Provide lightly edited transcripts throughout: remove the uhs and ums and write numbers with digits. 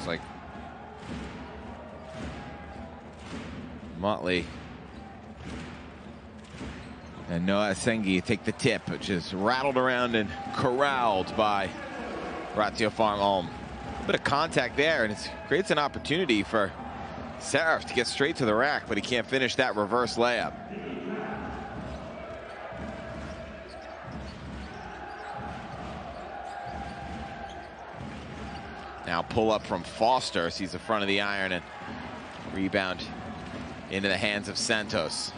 Looks like Motley and Noah Sengi take the tip, which is rattled around and corralled by Ratiopharm ULM. A bit of contact there, and it creates an opportunity for Saraf to get straight to the rack, but he can't finish that reverse layup. Now pull up from Foster, sees the front of the iron, and rebound into the hands of Santos.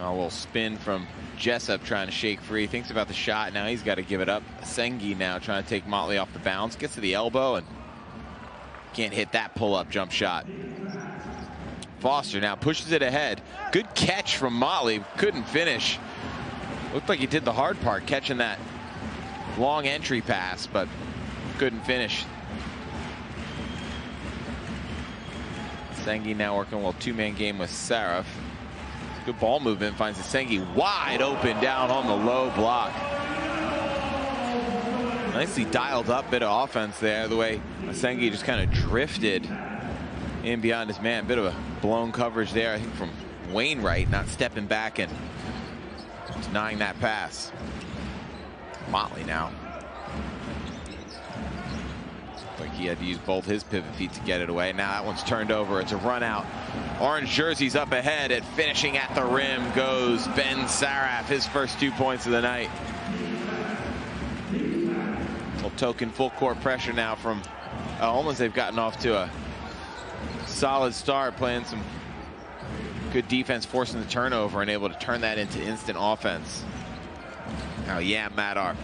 A little spin from Jessup trying to shake free. Thinks about the shot. Now he's got to give it up. Sengi now trying to take Motley off the bounce. Gets to the elbow and can't hit that pull-up jump shot. Foster now pushes it ahead. Good catch from Motley. Couldn't finish. Looked like he did the hard part, catching that long entry pass, but couldn't finish. Sengi now working a little two-man game with Saraf. Good ball movement, finds Sengi wide open down on the low block. Nicely dialed up bit of offense there, the way Sengi just kind of drifted in beyond his man. Bit of a blown coverage there, I think, from Wainwright, not stepping back and denying that pass. Motley now. Like he had to use both his pivot feet to get it away. Now that one's turned over. It's a run out. Orange jerseys up ahead, and finishing at the rim goes Ben Saraf, his first 2 points of the night. Little token full court pressure now from almost. They've gotten off to a solid start, playing some good defense, forcing the turnover, and able to turn that into instant offense. Now Yam Madar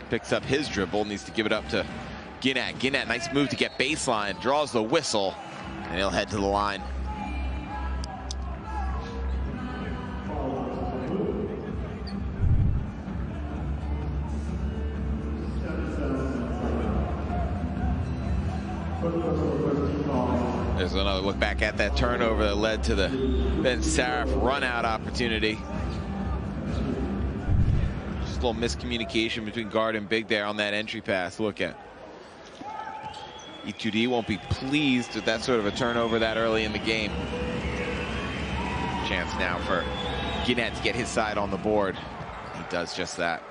picks up his dribble, needs to give it up to Ginnett. Ginnett, nice move to get baseline, draws the whistle, and he'll head to the line. There's another look back at that turnover that led to the Ben Saraf run-out opportunity. Just a little miscommunication between guard and big there on that entry pass. Look at E2D won't be pleased with that sort of a turnover that early in the game. Chance now for Ginnett to get his side on the board. He does just that.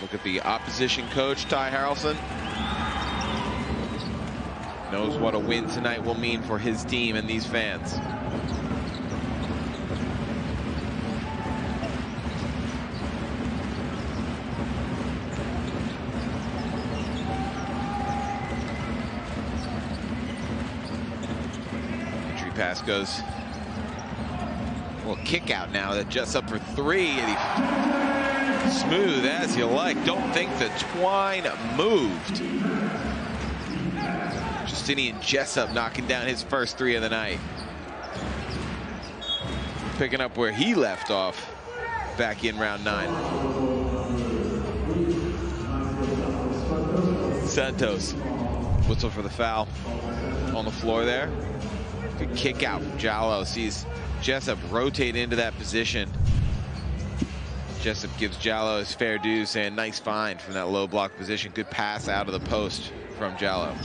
Look at the opposition coach, Ty Harrelson. Knows what a win tonight will mean for his team and these fans. Entry pass goes. A little kick out now that Jessup for three, and he smooth as you like. Don't think the twine moved. Justinian Jessup knocking down his first three of the night. Picking up where he left off back in round 9. Santos, whistle for the foul on the floor there. Good kick out from Jallo. Sees Jessup rotate into that position. Jessup gives Jallo his fair due, saying nice find from that low block position. Good pass out of the post from Jallo.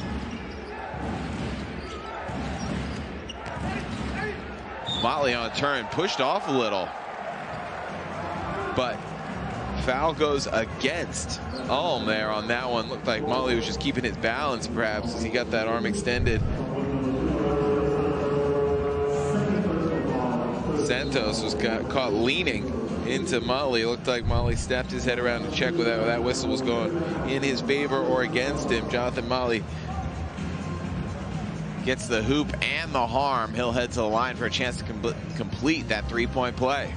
Motley on a turn, pushed off a little, but foul goes against Ulm there on that one. Looked like Motley was just keeping his balance perhaps as he got that arm extended. Santos was caught leaning into Motley. It looked like Motley stepped his head around to check whether that whistle was going in his favor or against him. Jonathan Motley gets the hoop and the harm. He'll head to the line for a chance to complete that three-point play.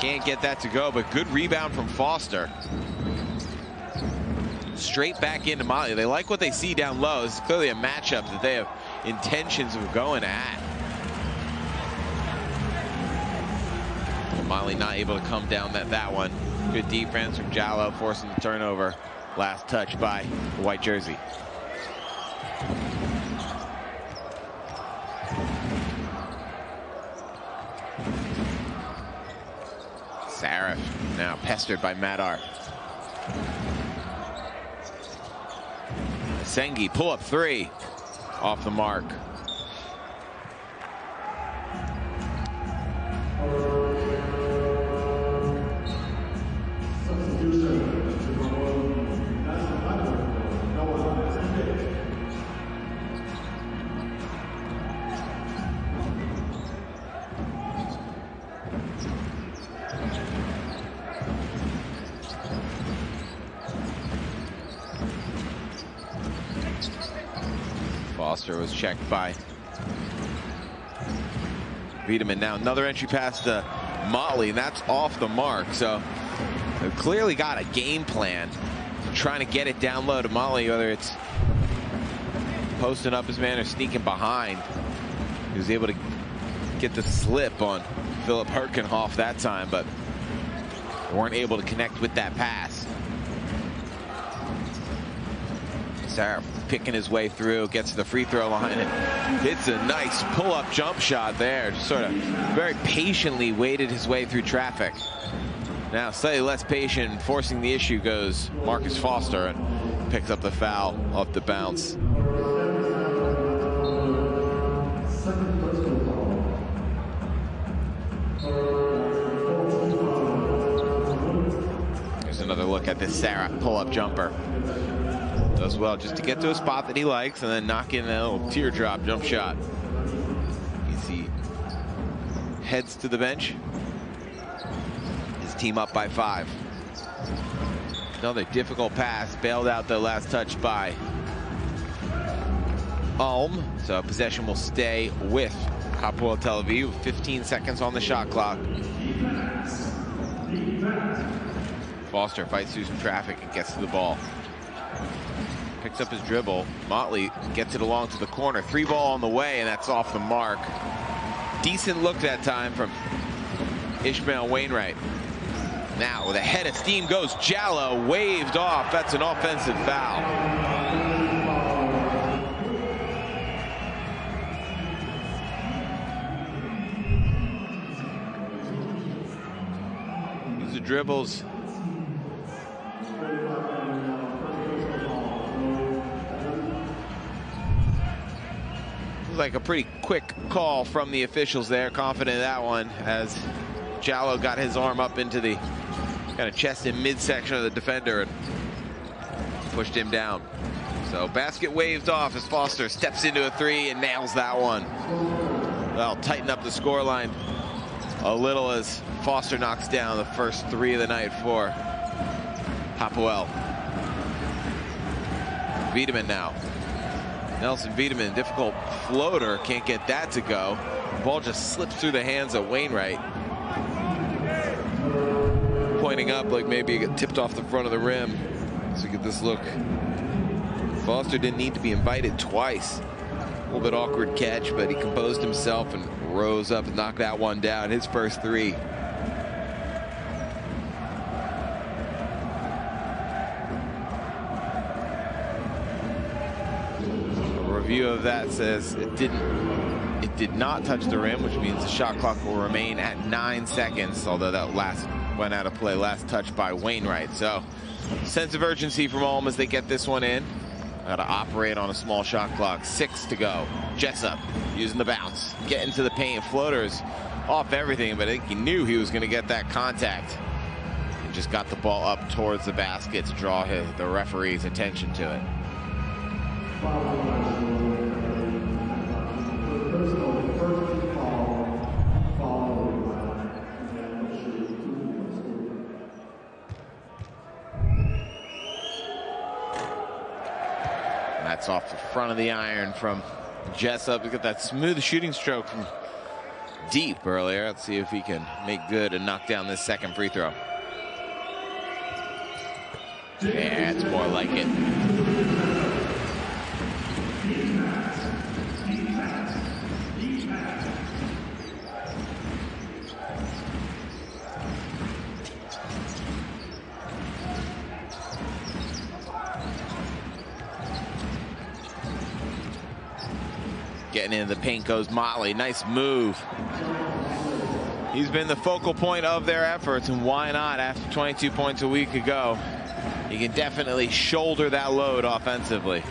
Can't get that to go, but good rebound from Foster. Straight back into Motley. They like what they see down low. This is clearly a matchup that they have intentions of going at. Motley not able to come down that one. Good defense from Jallo, forcing the turnover. last touch by the white jersey. Sarif now pestered by Madar. Sengi, pull up three, off the mark. Foster was checked by Wiedemann. Now another entry pass to Motley, and that's off the mark. So they've clearly got a game plan, trying to get it down low to Motley, whether it's posting up his man or sneaking behind. He was able to get the slip on Philip Herkenhoff that time, but weren't able to connect with that pass. Sarif picking his way through, gets to the free throw line and hits a nice pull-up jump shot there. Just sort of very patiently waded his way through traffic. Now slightly less patient, forcing the issue goes Marcus Foster, and picks up the foul off the bounce. Here's another look at this Sarif pull-up jumper. Does well just to get to a spot that he likes and then knock in a little teardrop jump shot. You see, heads to the bench. His team up by 5. Another difficult pass, bailed out the last touch by Ulm. So possession will stay with Hapoel Tel Aviv with 15 seconds on the shot clock. Foster fights through some traffic and gets to the ball. Picks up his dribble. Motley gets it along to the corner. 3 ball on the way, and that's off the mark. Decent look that time from Ishmael Wainwright. Now with a head of steam goes Jallo, waved off. That's an offensive foul. Use the dribbles. Like a pretty quick call from the officials there. Confident in that one as Jallo got his arm up into the kind of chest and midsection of the defender and pushed him down. So basket waved off as Foster steps into a 3 and nails that one. Well, tighten up the scoreline a little as Foster knocks down the first 3 of the night for Hapoel. Wiedemann now. Nelson Wiedemann, difficult floater, can't get that to go. The ball just slips through the hands of Wainwright. Pointing up like maybe it got tipped off the front of the rim. So get this look. Foster didn't need to be invited twice. A little bit awkward catch, but he composed himself and rose up and knocked that one down. His first 3. View of that says it did not touch the rim, which means the shot clock will remain at 9 seconds, although that last went out of play. Last touch by Wainwright. So sense of urgency from Ulm as they get this one in. Got to operate on a small shot clock. 6 to go. Jessup using the bounce, getting to the paint. Floaters off everything, but I think he knew he was going to get that contact and just got the ball up towards the basket to draw the referee's attention to it. That's off the front of the iron from Jessup. Look at that smooth shooting stroke from deep earlier. Let's see if he can make good and knock down this second free throw. Yeah, it's more like it. Getting into the paint goes Motley. Nice move. He's been the focal point of their efforts, and why not after 22 points a week ago? He can definitely shoulder that load offensively.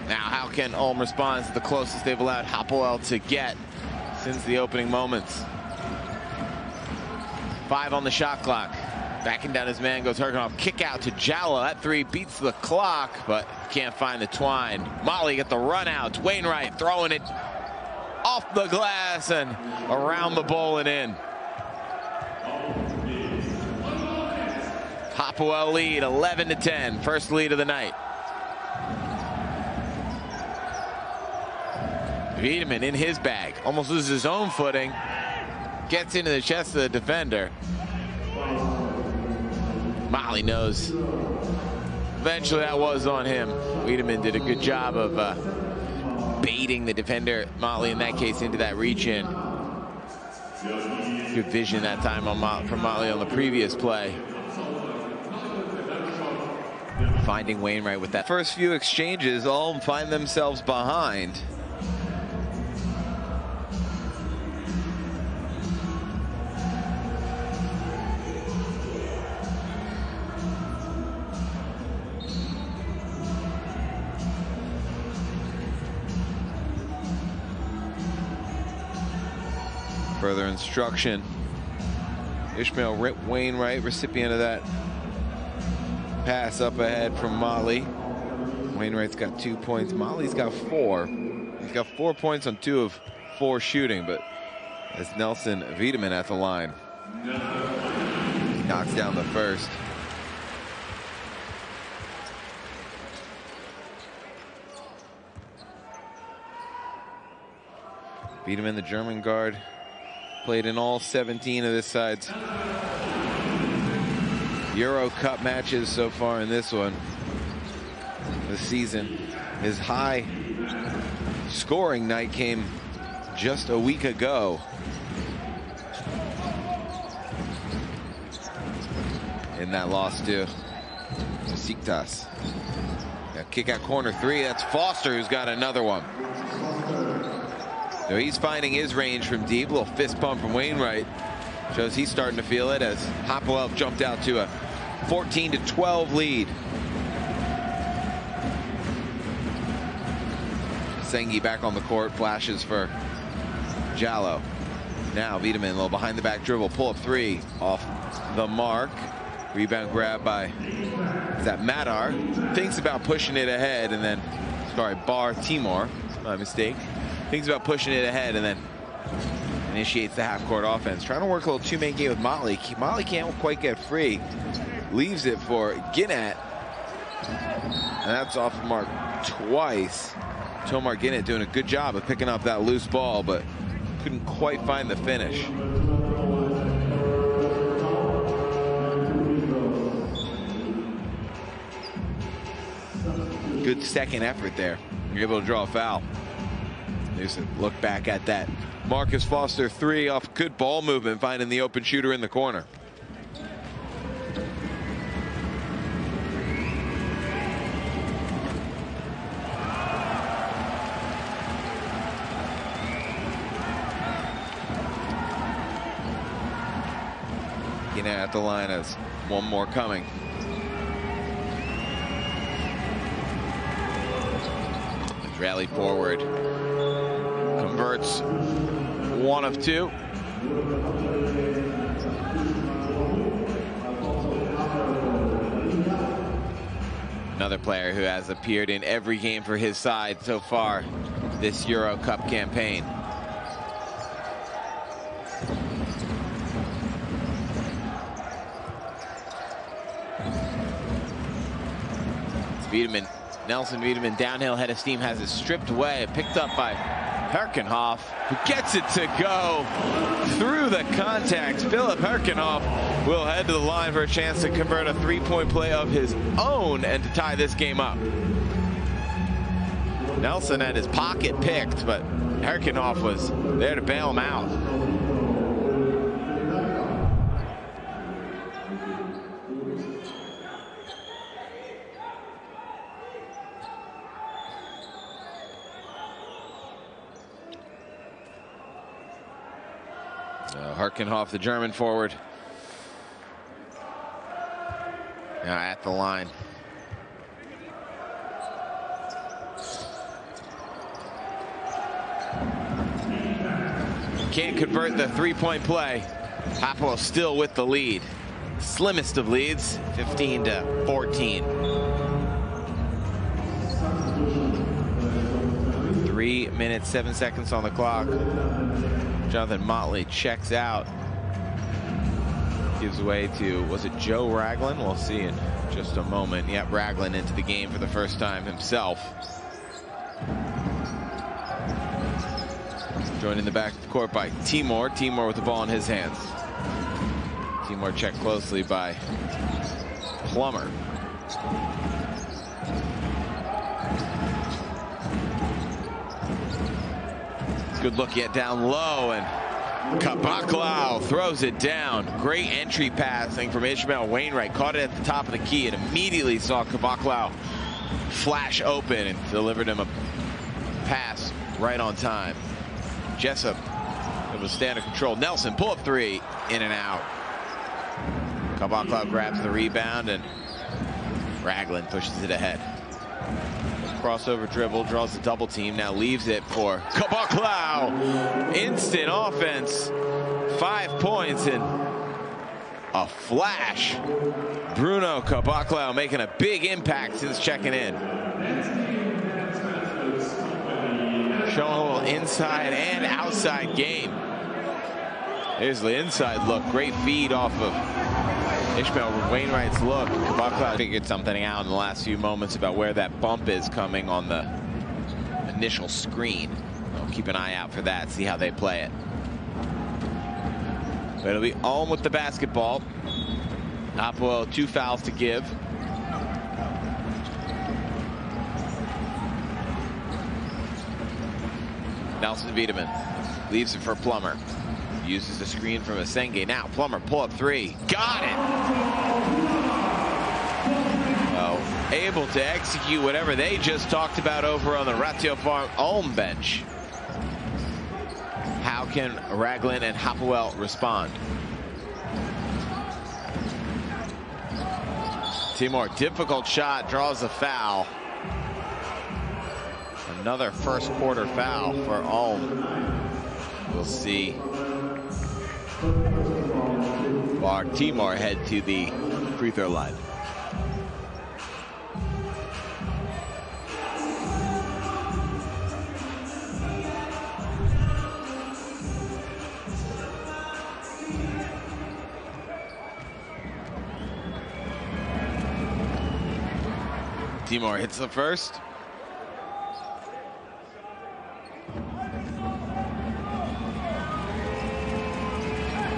Now, how can Ulm respond? It's the closest they've allowed Hapoel to get since the opening moments. 5 on the shot clock. Backing down his man goes Herkenhoff. Kick out to Jallo. That 3 beats the clock, but can't find the twine. Motley get the run out. Wainwright throwing it off the glass and around the bowl and in. Hapoel lead 11-10. First lead of the night. Wiedemann in his bag. Almost loses his own footing. Gets into the chest of the defender. Motley knows eventually that was on him. Wiedemann did a good job of baiting the defender, Motley in that case, into that reach in. Good vision that time from Motley on the previous play. Finding Wainwright with that. First few exchanges, Ulm find themselves behind. Further instruction. Ishmael Wainwright, recipient of that pass up ahead from Motley. Wainwright's got 2 points. Motley's got 4. He's got 4 points on 2 of 4 shooting, but as Nelson Wiedemann at the line. He knocks down the first. Wiedemann, the German guard, played in all 17 of this side's Eurocup matches so far in this one this season. His high scoring night came just a week ago. In that loss to Besiktas. Kick out corner 3. That's Foster who's got another one. So he's finding his range from deep. Little fist bump from Wainwright. Shows he's starting to feel it as Hapoel jumped out to a 14-12 lead. Sengi back on the court. Flashes for Jallo. Now Wiedemann, a little behind the back dribble. Pull up 3 off the mark. Rebound grab by, is that Madar? Thinks about pushing it ahead and then, sorry, Timor, my mistake. Thinks about pushing it ahead and then initiates the half-court offense. Trying to work a little two-man game with Motley. Motley can't quite get free. Leaves it for Ginnett. And that's off the mark twice. Tomar Ginnett doing a good job of picking up that loose ball, but couldn't quite find the finish. Good second effort there. You're able to draw a foul. Look back at that. Marcus Foster 3 off good ball movement, finding the open shooter in the corner. Getting at the line as one more coming. Rally forward. Converts 1 of 2. Another player who has appeared in every game for his side so far this Eurocup campaign. It's Wiedemann. Nelson Wiedemann downhill head of steam, has it stripped away, picked up by Herkenhoff, who gets it to go through the contact. Philip Herkenhoff will head to the line for a chance to convert a three-point play of his own and to tie this game up. Nelson had his pocket picked, but Herkenhoff was there to bail him out. Herkenhoff, the German forward, now at the line. Can't convert the three-point play. Hapoel still with the lead. Slimmest of leads, 15-14. 3 minutes, 7 seconds on the clock. Jonathan Motley checks out. Gives way to, was it Joe Ragland? We'll see in just a moment. Yep, Ragland into the game for the first time himself. Joined in the back of the court by Timor. Timor with the ball in his hands. Timor checked closely by Plummer. Good look yet down low, and Kabaklau throws it down. Great entry passing from Ishmael Wainwright. Caught it at the top of the key and immediately saw Kabaklau flash open and delivered him a pass right on time. Jessup able to stand in control. Nelson pull-up three, in and out. Kabaklau grabs the rebound and Ragland pushes it ahead. Crossover dribble, draws the double team, now leaves it for Kabaklau. Instant offense, 5 points and a flash. Bruno Kabaklau making a big impact since checking in. Showing a little inside and outside game. There's the inside look. Great feed off of Ishmael Wainwright's look. Kabaklau figured something out in the last few moments about where that bump is coming on the initial screen. I'll keep an eye out for that, see how they play it. But it'll be Ulm with the basketball. Hapoel 2 fouls to give. Nelson Wiedemann leaves it for Plummer. Uses the screen from Asenge. Now Plummer pull up three. Got it! Well, able to execute whatever they just talked about over on the Ratiopharm ULM bench. How can Ragland and Hapoel respond? Timor, difficult shot, draws a foul. Another first quarter foul for Ulm. We'll see Timor head to the free throw line. Timor hits the first.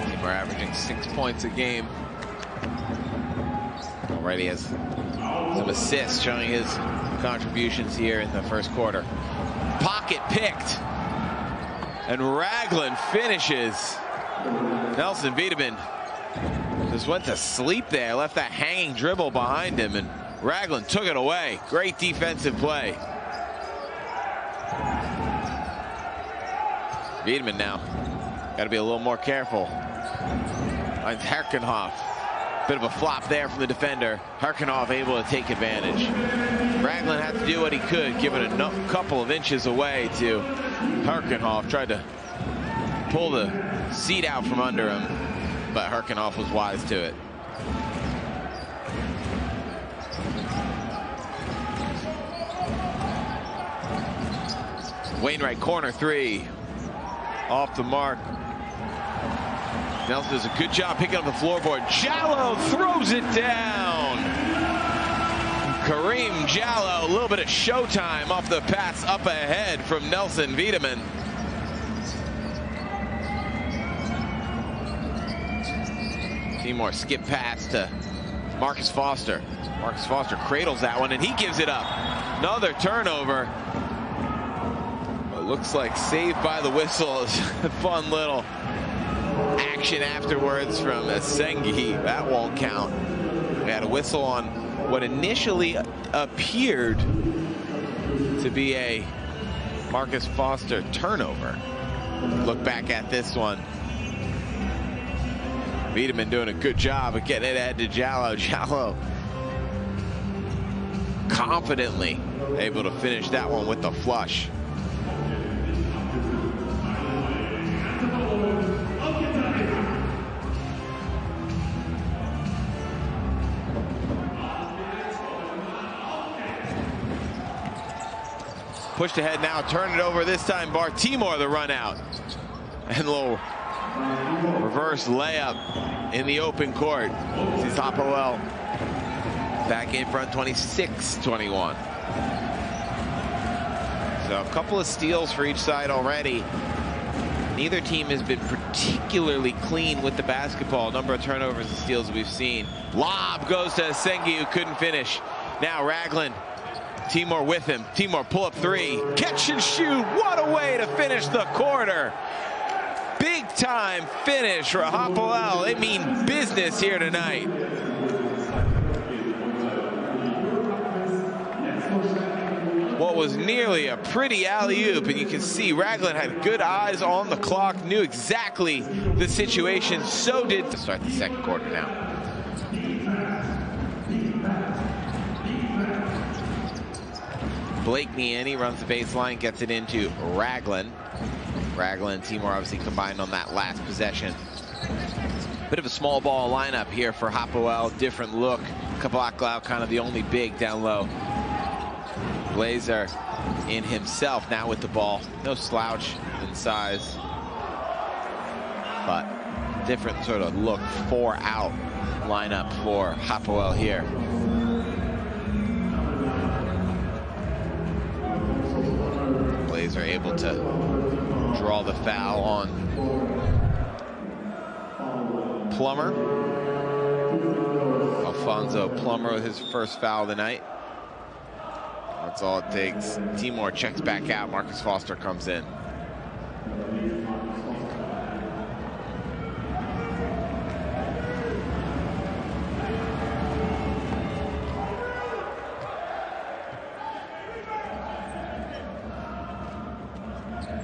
Timor averaging 6 points a game. Already has some assists, showing his contributions here in the first quarter. Pocket picked. And Ragland finishes. Nelson Wiedemann just went to sleep there, left that hanging dribble behind him, and Ragland took it away. Great defensive play. Wiedemann now got to be a little more careful. Finds Herkenhoff. Bit of a flop there from the defender. Herkenhoff able to take advantage. Ragland had to do what he could, giving a couple of inches away to Herkenhoff. Tried to pull the seat out from under him, but Herkenhoff was wise to it. Wainwright corner three. Off the mark. Nelson does a good job picking up the floorboard. Jallo throws it down. Kareem Jallo, a little bit of showtime off the pass up ahead from Nelson Wiedemann. Timor skip pass to Marcus Foster. Marcus Foster cradles that one and he gives it up. Another turnover. It looks like saved by the whistle. A fun little action afterwards from Asenge. That won't count. We had a whistle on what initially appeared to be a Marcus Foster turnover. Look back at this one. Wiedemann doing a good job of getting it ahead to Jallow. Jallow confidently able to finish that one with the flush. Pushed ahead now, turn it over this time. Timur the run out. And a little reverse layup in the open court. Sees Hapoel back in front, 26-21. So a couple of steals for each side already. Neither team has been particularly clean with the basketball. Number of turnovers and steals we've seen. Lob goes to Sengi, who couldn't finish. Now Ragland. Timur with him. Timur pull up three. Catch and shoot. What a way to finish the quarter. Big time finish for Hapoel. They mean business here tonight. What was nearly a pretty alley-oop, and you can see Ragland had good eyes on the clock, knew exactly the situation. So did to start the second quarter now. Blake Niani runs the baseline, gets it into Ragland. Ragland and Timur obviously combined on that last possession. Bit of a small ball lineup here for Hapoel. Different look. Kabaklau kind of the only big down low. Blazer in himself now with the ball. No slouch in size, but different sort of look, 4-out lineup for Hapoel here. Blazer able to draw the foul on Plummer. Alfonso Plummer with his first foul of the night. That's all it takes. Timur checks back out. Marcus Foster comes in.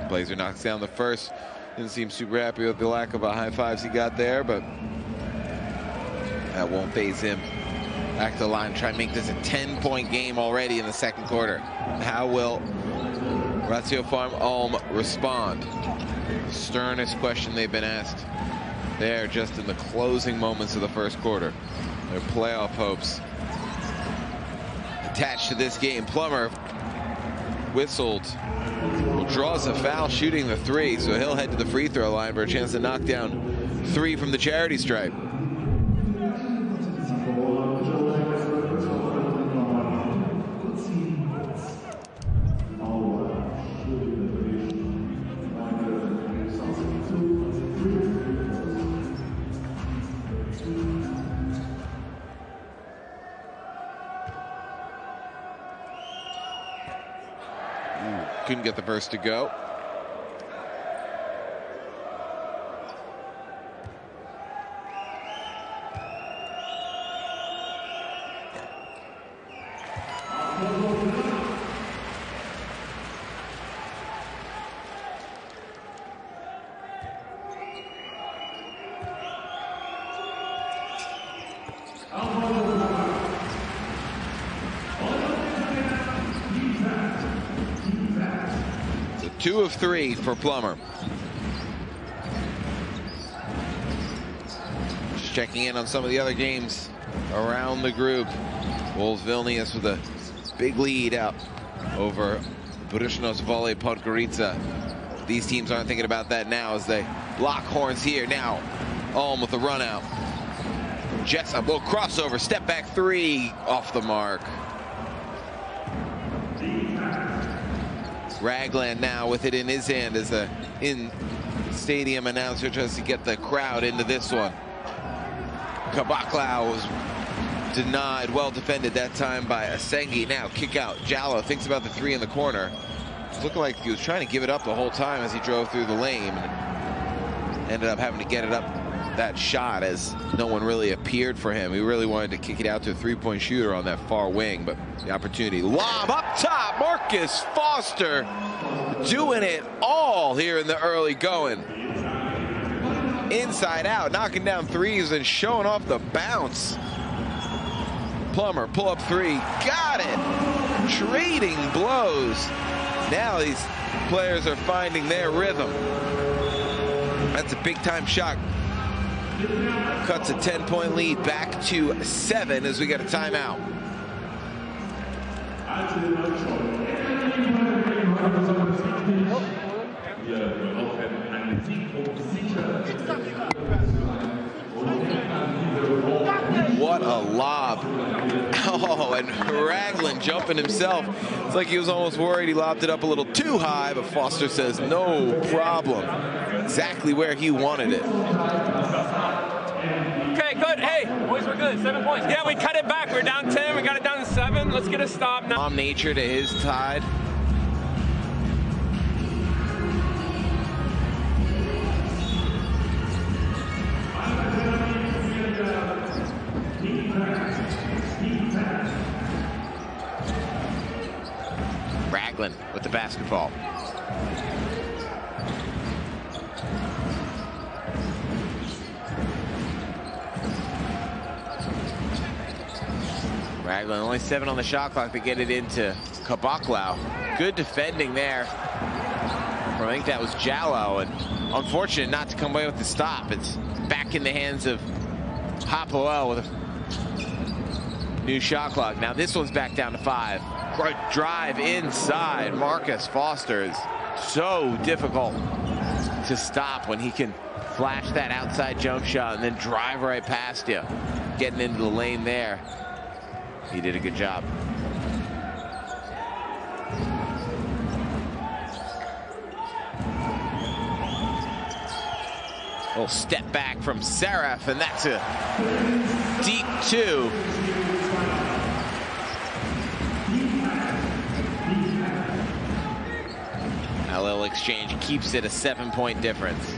Blazer knocks down the first. Didn't seem super happy with the lack of high fives he got there, but that won't faze him. Back to the line, try and make this a 10-point game already in the second quarter. How will Ratiopharm ULM respond? Sternest question they've been asked there just in the closing moments of the first quarter. Their playoff hopes attached to this game. Plummer whistled, draws a foul shooting the three, so he'll head to the free throw line for a chance to knock down three from the charity stripe. Couldn't get the first to go. So 2 of 3 for Plummer. Just checking in on some of the other games around the group. Wolves Vilnius with a big lead out over Brusnos Volley Podgorica. These teams aren't thinking about that now as they lock horns here. Now Ulm with the run out. Jessup, little crossover, step back three, off the mark. Ragland now with it in his hand as the in-stadium announcer tries to get the crowd into this one. Kabaklau was denied, well defended that time by Asengi. Now kick out. Jallow thinks about the three in the corner. It's looking like he was trying to give it up the whole time as he drove through the lane. And ended up having to get it up that shot as no one really appeared for him. He really wanted to kick it out to a three-point shooter on that far wing, but the opportunity. Lob up top, Marcus Foster doing it all here in the early going. inside out, knocking down threes and showing off the bounce. Plummer, pull up three, got it. Trading blows. Now these players are finding their rhythm. That's a big time shot. Cuts a 10-point lead back to 7 as we get a timeout. What a lob. Oh, and Ragland jumping himself. It's like he was almost worried he lobbed it up a little too high, but Foster says no problem. Exactly where he wanted it. Okay, good. Hey, boys, we're good. 7 points. Yeah, we cut it back. We're down 10. We got it down to 7. Let's get a stop now. Calm nature to his tide. Ragland with the basketball. Ragland only 7 on the shot clock to get it into Kabaklau. Good defending there. I think that was Jallo, and unfortunate not to come away with the stop. It's back in the hands of Hapoel with a new shot clock. Now this one's back down to 5. Drive inside. Marcus Foster is so difficult to stop when he can flash that outside jump shot and then drive right past you. Getting into the lane there. He did a good job. Little step back from Seraph, and that's a deep 2. A little exchange keeps it a 7-point difference.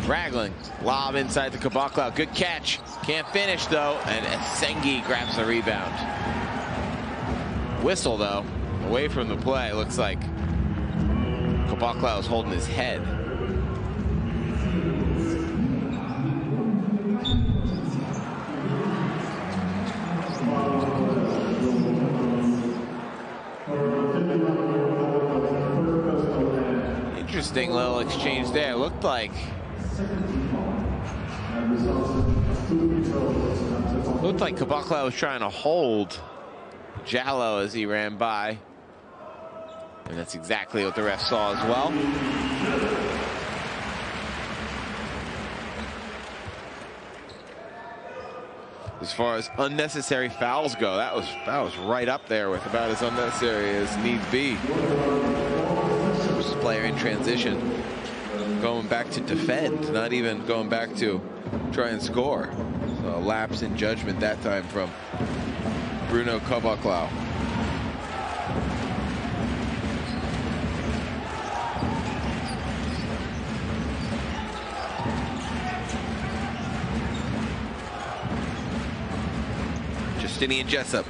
Ragland, lob inside the Kabaklau. Good catch. Can't finish, though. And Sengi grabs the rebound. Whistle, though. Away from the play. Looks like Kabaklau is holding his head. Interesting little exchange there. Looked like Kabaklau was trying to hold Jallo as he ran by. And that's exactly what the ref saw as well. As far as unnecessary fouls go, that was right up there with about as unnecessary as needs be. Just player in transition, going back to defend, not even going back to try and score. So a lapse in judgment that time from Bruno Kabaklau. Justinian Jessup,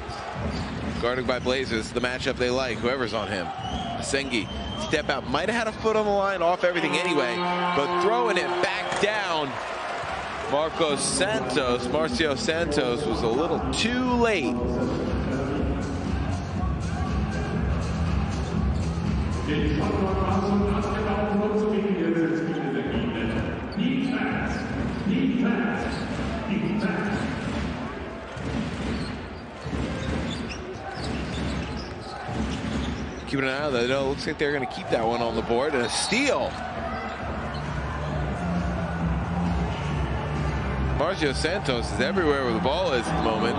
guarded by Blazers, the matchup they like, whoever's on him. Sengi, step out, might have had a foot on the line, off everything anyway, but throwing it back down. Marcio Santos was a little too late. Keeping an eye on that. It looks like they're going to keep that one on the board. And a steal. Marcio Santos is everywhere where the ball is at the moment.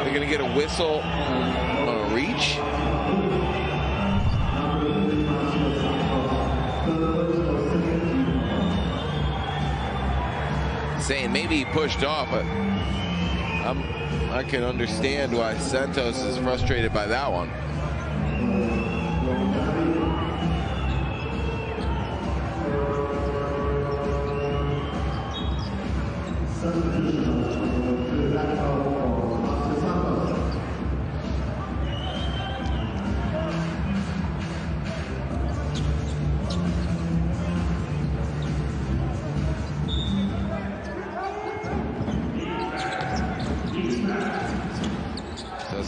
They're going to get a whistle on a reach. Saying maybe he pushed off, but I can understand why Santos is frustrated by that one.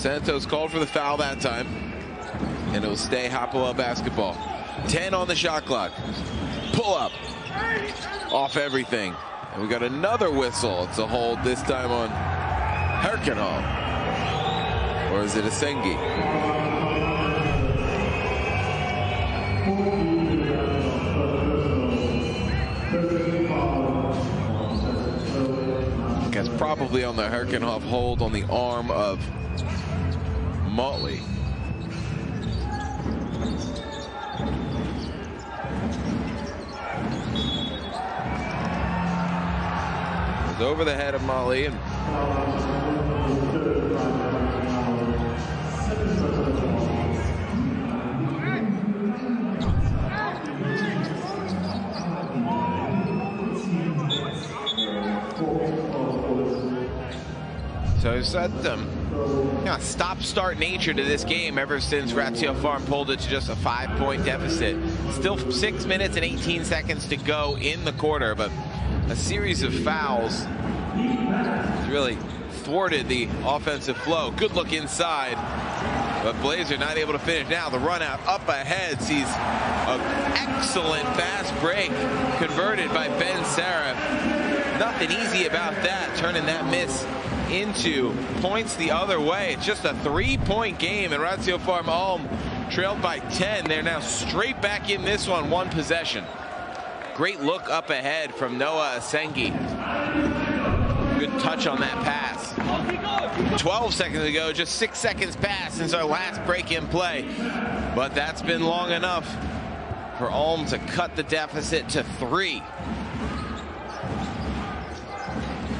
Santos called for the foul that time, and it'll stay Hapoel basketball. 10 on the shot clock. Pull up. Off everything. And we got another whistle. It's a hold, this time on Herkenhoff. Or is it Asengi? That's probably on the Herkenhoff hold on the arm of Motley. It's over the head of Motley. And so it's that stop-start nature to this game ever since Ratiopharm pulled it to just a 5-point deficit. Still 6 minutes and 18 seconds to go in the quarter, but a series of fouls really thwarted the offensive flow. Good look inside, but Blazer not able to finish. Now the run out up ahead sees an excellent fast break converted by Ben Seraph. Nothing easy about that, turning that miss into points the other way. It's just a 3-point game, and Ratiopharm ULM trailed by 10. They're now straight back in this one possession. Great look up ahead from Noah Asengi. Good touch on that pass. 12 seconds ago, just 6 seconds passed since our last break in play. But that's been long enough for ULM to cut the deficit to 3.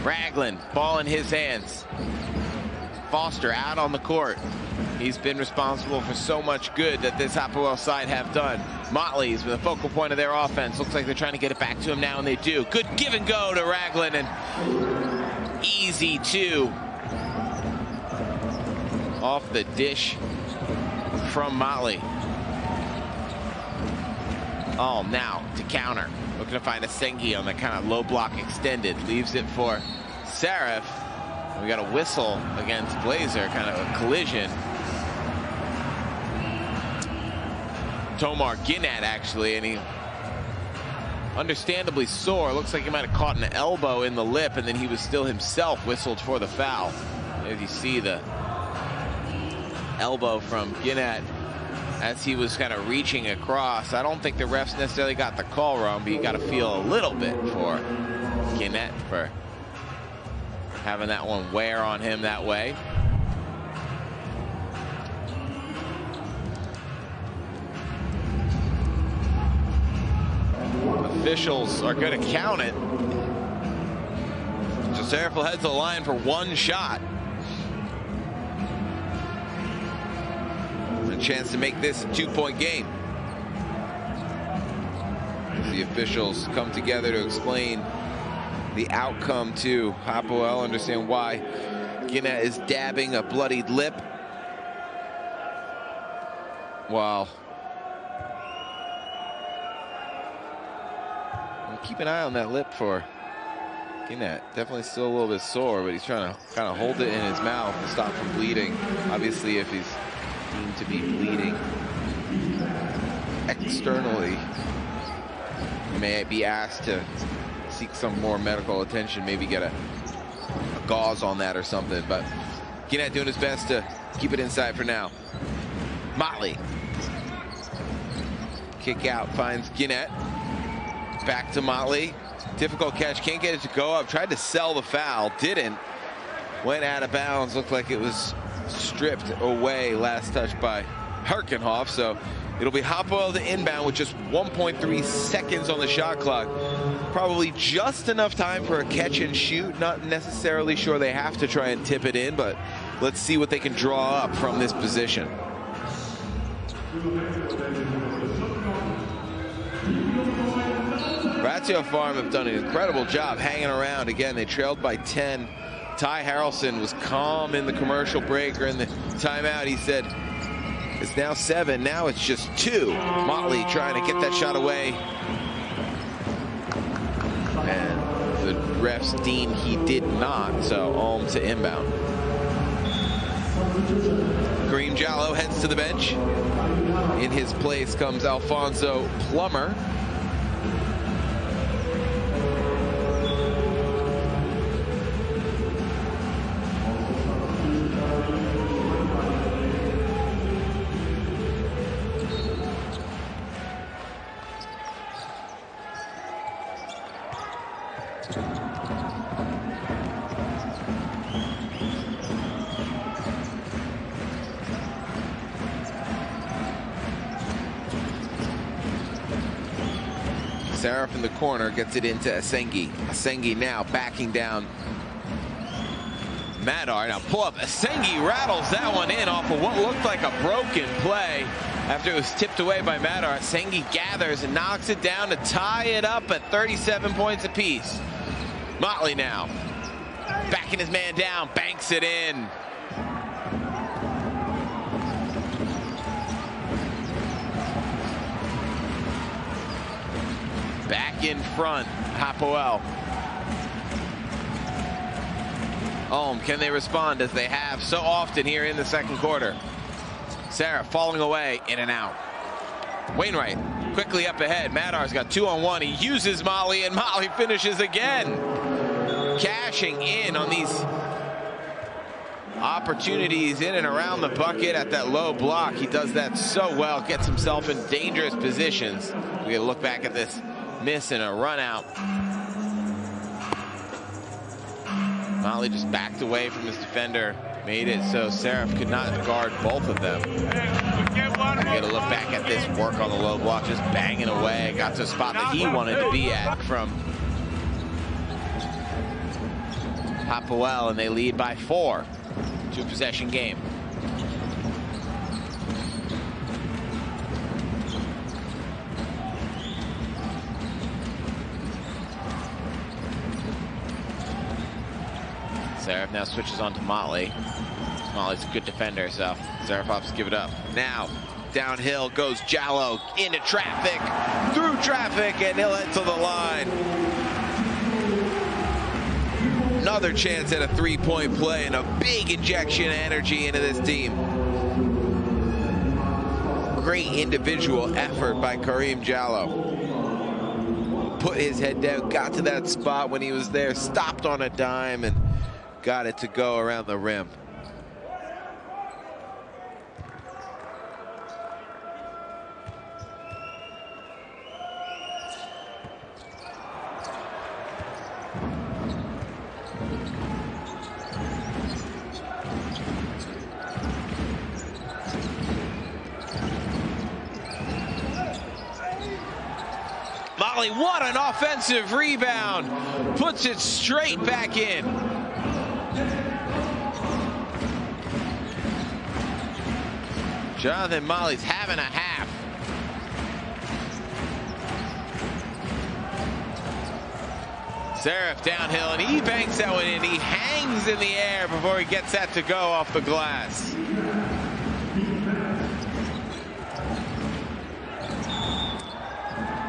Ragland, ball in his hands. Foster out on the court. He's been responsible for so much good that this Hapoel side have done. Motley's been the focal point of their offense. Looks like they're trying to get it back to him now, and they do. Good give and go to Ragland, and easy 2 off the dish from Motley. ULM now to counter. Looking to find Asengi on the kind of low block extended. Leaves it for Seraph. We got a whistle against Blazer, kind of a collision. Tomar Ginnat actually, and he understandably sore. Looks like he might have caught an elbow in the lip, and then he was still himself whistled for the foul. As you see the elbow from Ginnat as he was kind of reaching across. I don't think the refs necessarily got the call wrong, but you got to feel a little bit for Ginnat for having that one wear on him that way. Officials are going to count it. So Seraph will head to the line for 1 shot. A chance to make this a 2-point game. As the officials come together to explain the outcome to Hapoel, understand why Ginnat is dabbing a bloodied lip. While keep an eye on that lip for Ginnat. Definitely still a little bit sore, but he's trying to kind of hold it in his mouth to stop from bleeding. Obviously, if he's deemed to be bleeding externally, he may be asked to seek some more medical attention, maybe get a gauze on that or something. But Ginnat doing his best to keep it inside for now. Motley. Kick out, finds Ginnat. Back to Motley. Difficult catch, can't get it to go up. Tried to sell the foul, didn't. Went out of bounds, looked like it was stripped away. Last touch by Herkenhoff. So it'll be Hapoel to inbound with just 1.3 seconds on the shot clock. Probably just enough time for a catch and shoot. Not necessarily sure they have to try and tip it in, but let's see what they can draw up from this position. Ratiopharm have done an incredible job hanging around. Again, they trailed by 10. Ty Harrelson was calm in the commercial break or in the timeout. He said, it's now 7, now it's just 2. Motley trying to get that shot away. And the refs deemed he did not, so ULM to inbound. Kareem Jallow heads to the bench. In his place comes Alfonso Plummer. Seraph in the corner gets it into Asengi. Asengi now backing down Madar. Now pull up. Asengi rattles that one in off of what looked like a broken play after it was tipped away by Madar. Asengi gathers and knocks it down to tie it up at 37 points apiece. Motley now backing his man down, banks it in. Back in front, Hapoel. Can they respond as they have so often here in the second quarter? Sarah falling away, in and out. Wainwright quickly up ahead. Madar's got 2-on-1. He uses Motley, and Motley finishes again. Cashing in on these opportunities in and around the bucket at that low block. He does that so well, gets himself in dangerous positions. We gotta look back at this miss and a run out. Motley just backed away from his defender, made it so Seraph could not guard both of them. We got to look back at this work on the low block, just banging away. Got to a spot that he wanted to be at from Hapoel, and they lead by 4. 2-possession game. Seraph now switches on to Motley. Motley's a good defender, so Seraph opts to give it up. Now, downhill goes Jallow into traffic, through traffic, and he'll head to the line. Another chance at a three-point play and a big injection of energy into this team. Great individual effort by Kareem Jallow. Put his head down, got to that spot when he was there, stopped on a dime, and got it to go around the rim. Motley, what an offensive rebound. Puts it straight back in. Jonathan Motley's having a half. Seraph downhill, and he banks that one in. He hangs in the air before he gets that to go off the glass.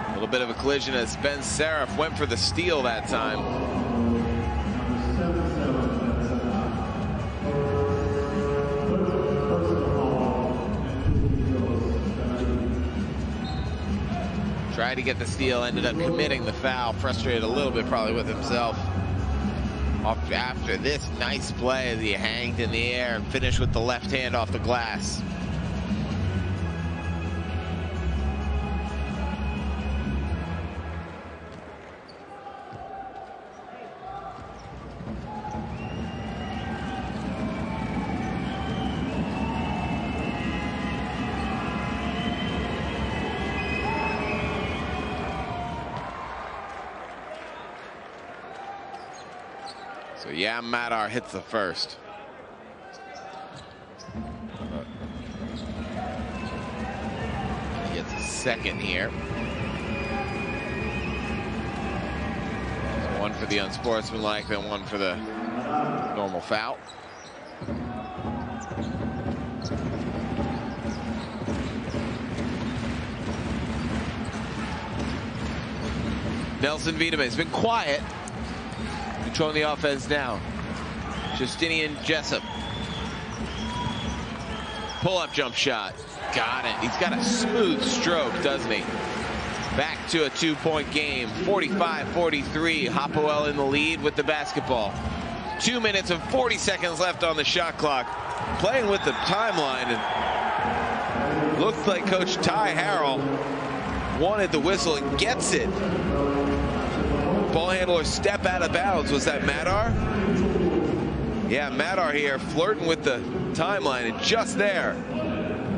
A little bit of a collision as Ben Seraph went for the steal that time. Tried to get the steal, ended up committing the foul, frustrated a little bit probably with himself. After this nice play as he hanged in the air and finished with the left hand off the glass. So yeah, Madar hits the first. He gets a second here. So one for the unsportsmanlike, then one for the normal foul. Nelson Wiedemann has been quiet. Controlling the offense now. Justinian Jessup. Pull-up jump shot. Got it. He's got a smooth stroke, doesn't he? Back to a 2-point game. 45-43. Hapoel in the lead with the basketball. 2 minutes and 40 seconds left on the shot clock. Playing with the timeline. And looked like Coach Ty Harrell wanted the whistle and gets it. Ball handler step out of bounds. Was that Madar? Yeah, Madar here flirting with the timeline, and just there,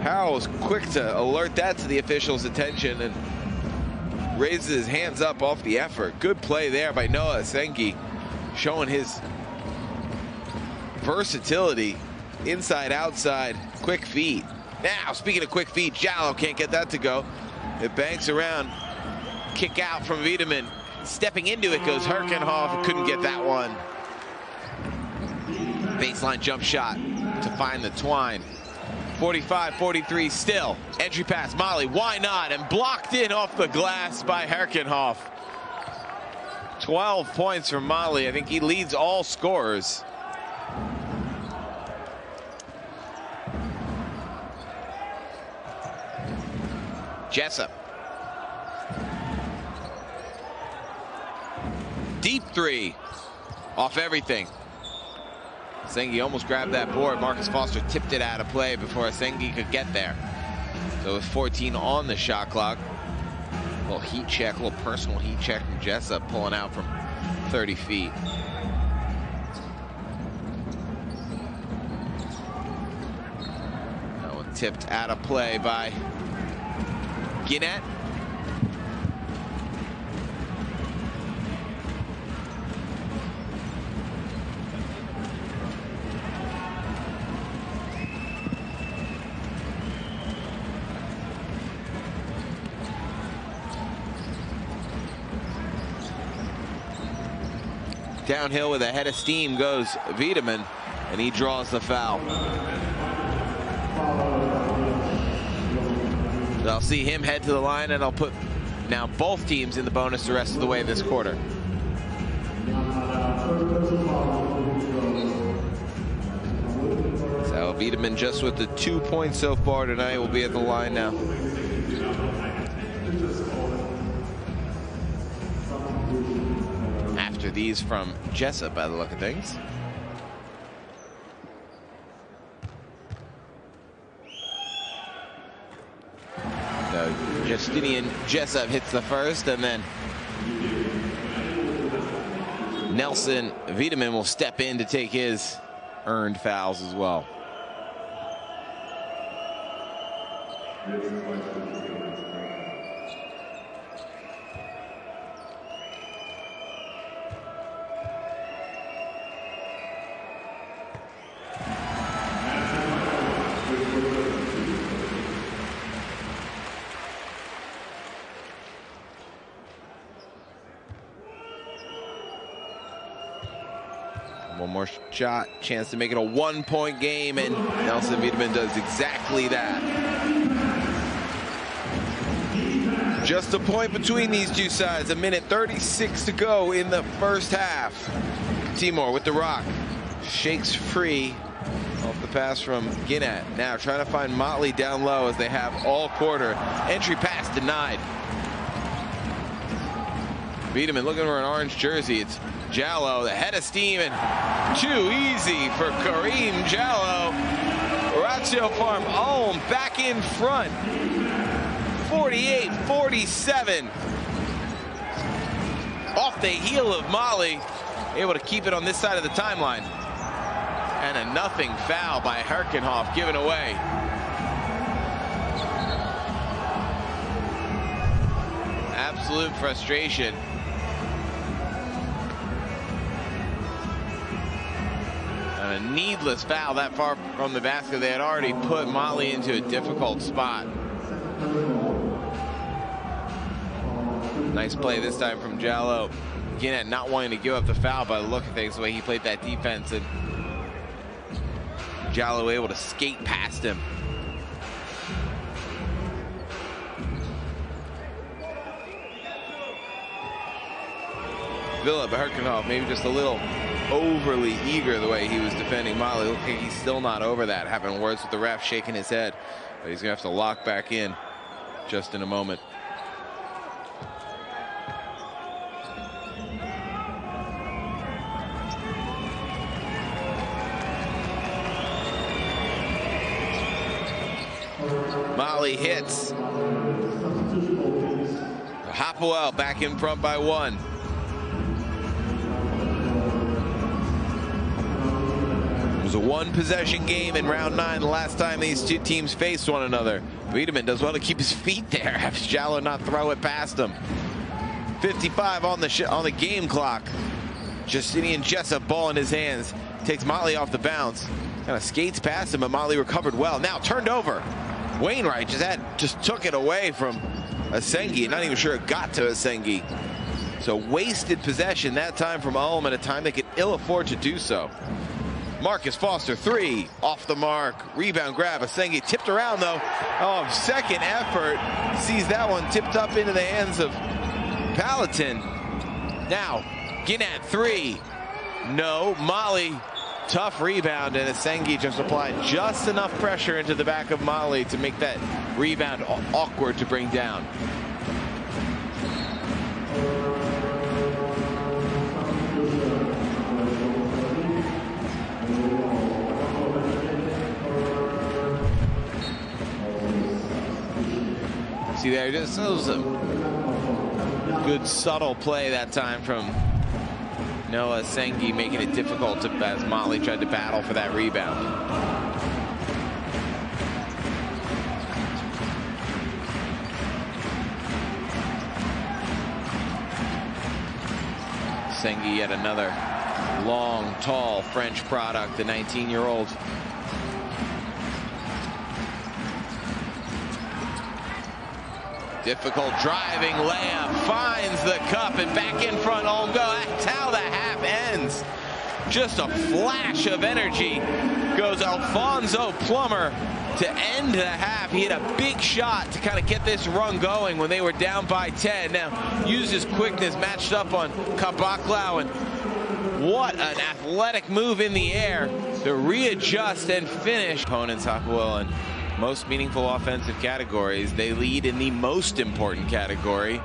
Harrell was quick to alert that to the official's attention and raises his hands up off the effort. Good play there by Noah Sengi, showing his versatility, inside, outside, quick feet. Now, speaking of quick feet, Jallo can't get that to go. It banks around, kick out from Wiedemann. Stepping into it goes Herkenhoff, couldn't get that one. Baseline jump shot to find the twine. 45-43 still. Entry pass, Molly, why not? And blocked in off the glass by Herkenhoff. 12 points from Molly. I think he leads all scorers. Jessup. Deep three. Off everything. Sengi almost grabbed that board. Marcus Foster tipped it out of play before Sengi could get there. So with 14 on the shot clock, a little heat check, a little personal heat check from Jessup, pulling out from 30 feet. That one tipped out of play by Gwinnett. Downhill with a head of steam goes Wiedemann, and he draws the foul. So I'll see him head to the line, and I'll put now both teams in the bonus the rest of the way this quarter. So Wiedemann just with the 2 points so far tonight will be at the line now. After these from Jessup by the look of things. So Justinian Jessup hits the first, and then Nelson Wiedemann will step in to take his earned fouls as well. One more shot, chance to make it a 1-point game, and Nelson Wiedemann does exactly that. Just a point between these two sides. 1:36 to go in the first half. Timor with the rock. Shakes free off the pass from Gwinnett. Now trying to find Motley down low as they have all quarter. Entry pass denied. Wiedemann looking for an orange jersey. It's Jallo, the head of steam, and too easy for Kareem Jallo. Ratiopharm ULM back in front. 48-47. Off the heel of Molly, able to keep it on this side of the timeline. And a nothing foul by Herkenhoff given away. Absolute frustration. And a needless foul that far from the basket. They had already put Motley into a difficult spot. Nice play this time from Jallo. Again, not wanting to give up the foul by the look of things, the way he played that defense, and Jallo able to skate past him. Philip Herkenhoff maybe just a little overly eager the way he was defending Motley. Look like he's still not over that. Having words with the ref, shaking his head. But he's going to have to lock back in just in a moment. Motley hits. Hapoel back in front by 1. It was a 1-possession game in round 9 the last time these two teams faced one another. Wiedemann does well to keep his feet there. Have Jallow not throw it past him. 55 on the game clock. Justinian Jessup, ball in his hands, takes Motley off the bounce. Kind of skates past him, but Motley recovered well. Now turned over. Wainwright just took it away from Asengi. Not even sure it got to Asengi. So wasted possession that time from ULM at a time they could ill afford to do so. Marcus Foster, 3, off the mark. Rebound grab. Asengi tipped around though. Oh, second effort. Sees that one tipped up into the hands of Palatine. Now, Ginat, 3. No, Motley. Tough rebound, and Asengi just applied just enough pressure into the back of Motley to make that rebound awkward to bring down. See there, just that was a good subtle play that time from Noah Asengi, making it difficult as Motley tried to battle for that rebound. Asengi, yet another long, tall French product, the 19-year-old. Difficult driving layup, finds the cup, and back in front, ULM go. That's how the half ends. Just a flash of energy goes Alfonso Plummer to end the half. He hit a big shot to kind of get this run going when they were down by 10. Now, used his quickness, matched up on Kabaklau, and what an athletic move in the air to readjust and finish. Opponents, Hapoel, and most meaningful offensive categories. They lead in the most important category.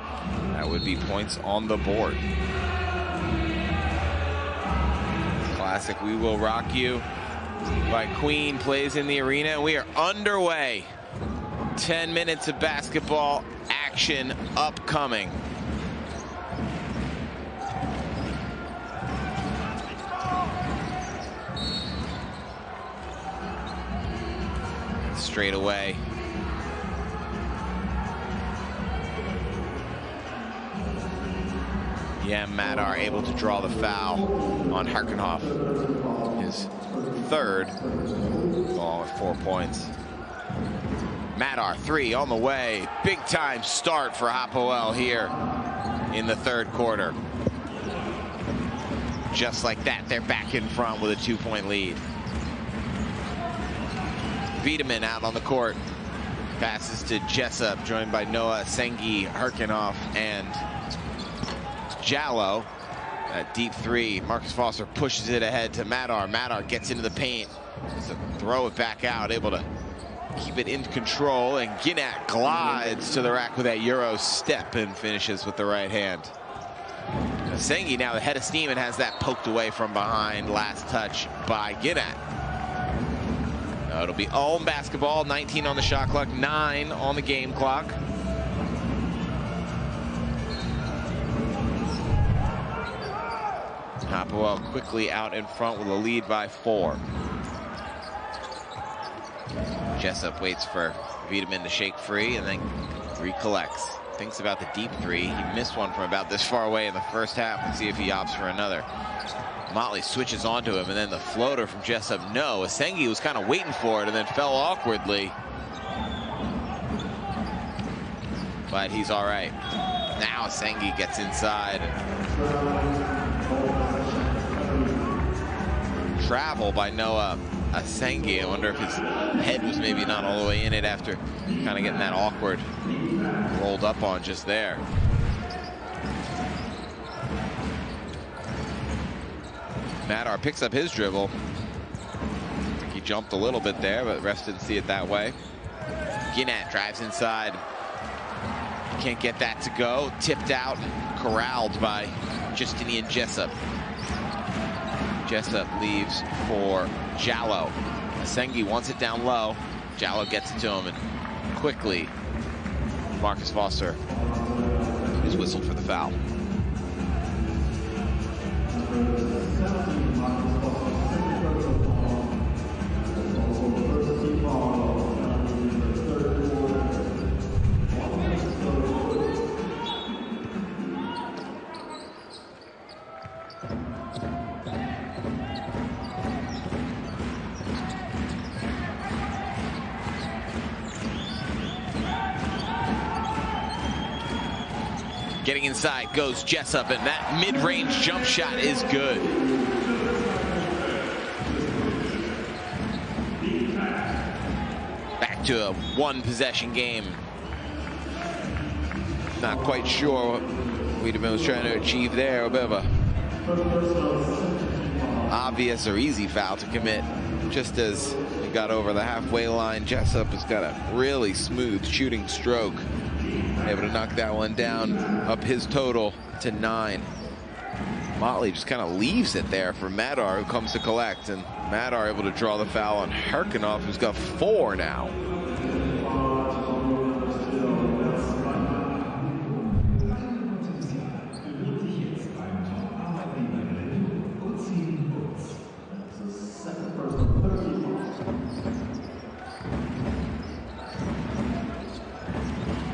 That would be points on the board. Classic We Will Rock You by Queen plays in the arena, and we are underway. 10 minutes of basketball action upcoming. Straight away. Yeah, Madar able to draw the foul on Herkenhoff. His third, ball with 4 points. Madar, 3 on the way. Big time start for Hapoel here in the third quarter. Just like that, they're back in front with a 2-point lead. Wiedemann out on the court. Passes to Jessup, joined by Noah Asengi, Herkenhoff, and Jallow. That deep 3. Marcus Foster pushes it ahead to Madar. Madar gets into the paint. So throw it back out, able to keep it in control. And Ginat glides to the rack with that Euro step and finishes with the right hand. Asengi now the head of steam and has that poked away from behind. Last touch by Ginat. It'll be ULM basketball, 19 on the shot clock, 9 on the game clock. Hapoel quickly out in front with a lead by 4. Jessup waits for Wiedemann to shake free and then recollects. Thinks about the deep 3. He missed one from about this far away in the first half. Let's see if he opts for another. Motley switches onto him, and then the floater from Jessup. No, Asengi was kind of waiting for it and then fell awkwardly. But he's all right. Now Asengi gets inside. Travel by Noah Asengi. I wonder if his head was maybe not all the way in it after kind of getting that awkward rolled up on just there. Madar picks up his dribble. I think he jumped a little bit there, but refs didn't see it that way. Ginat drives inside. Can't get that to go. Tipped out, corralled by Justinian Jessup. Jessup leaves for Jallo. Asengi wants it down low. Jallo gets it to him, and quickly Marcus Foster is whistled for the foul. Getting inside goes Jessup, and that mid-range jump shot is good. Back to a one-possession game. Not quite sure what Wiedemann was trying to achieve there. A bit of a obvious or easy foul to commit. Just as he got over the halfway line, Jessup has got a really smooth shooting stroke. Able to knock that one down, up his total to 9. Motley just kind of leaves it there for Madar, who comes to collect, and Madar able to draw the foul on Herkenhoff, who's got 4 now.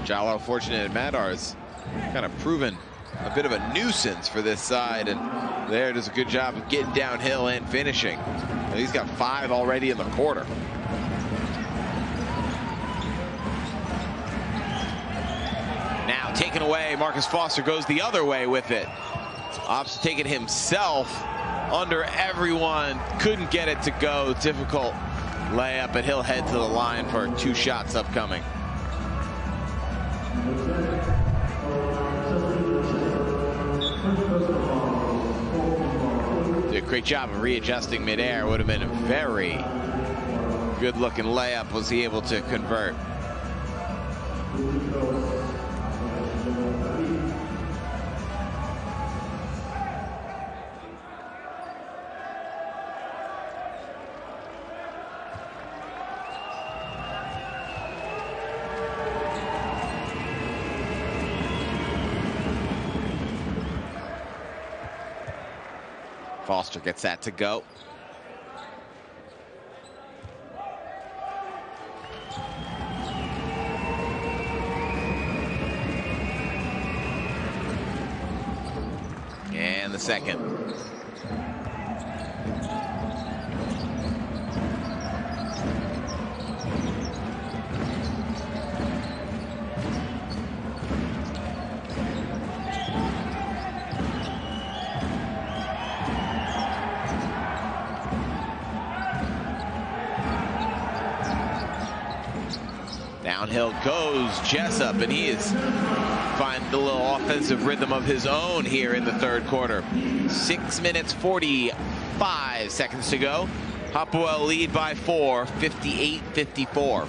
Jallo, fortunate, and Madar's kind of proven a bit of a nuisance for this side, and there does a good job of getting downhill and finishing. He's got 5 already in the quarter. Now taken away, Marcus Foster goes the other way with it. Opts to take it himself under everyone, couldn't get it to go. Difficult layup, but he'll head to the line for 2 shots upcoming. Did a great job of readjusting midair. Would have been a very good looking layup. Was he able to convert? Foster gets that to go. And the second. Downhill goes Jessup, and he is finding a little offensive rhythm of his own here in the third quarter. 6 minutes, 45 seconds to go. Hapoel lead by 4, 58-54.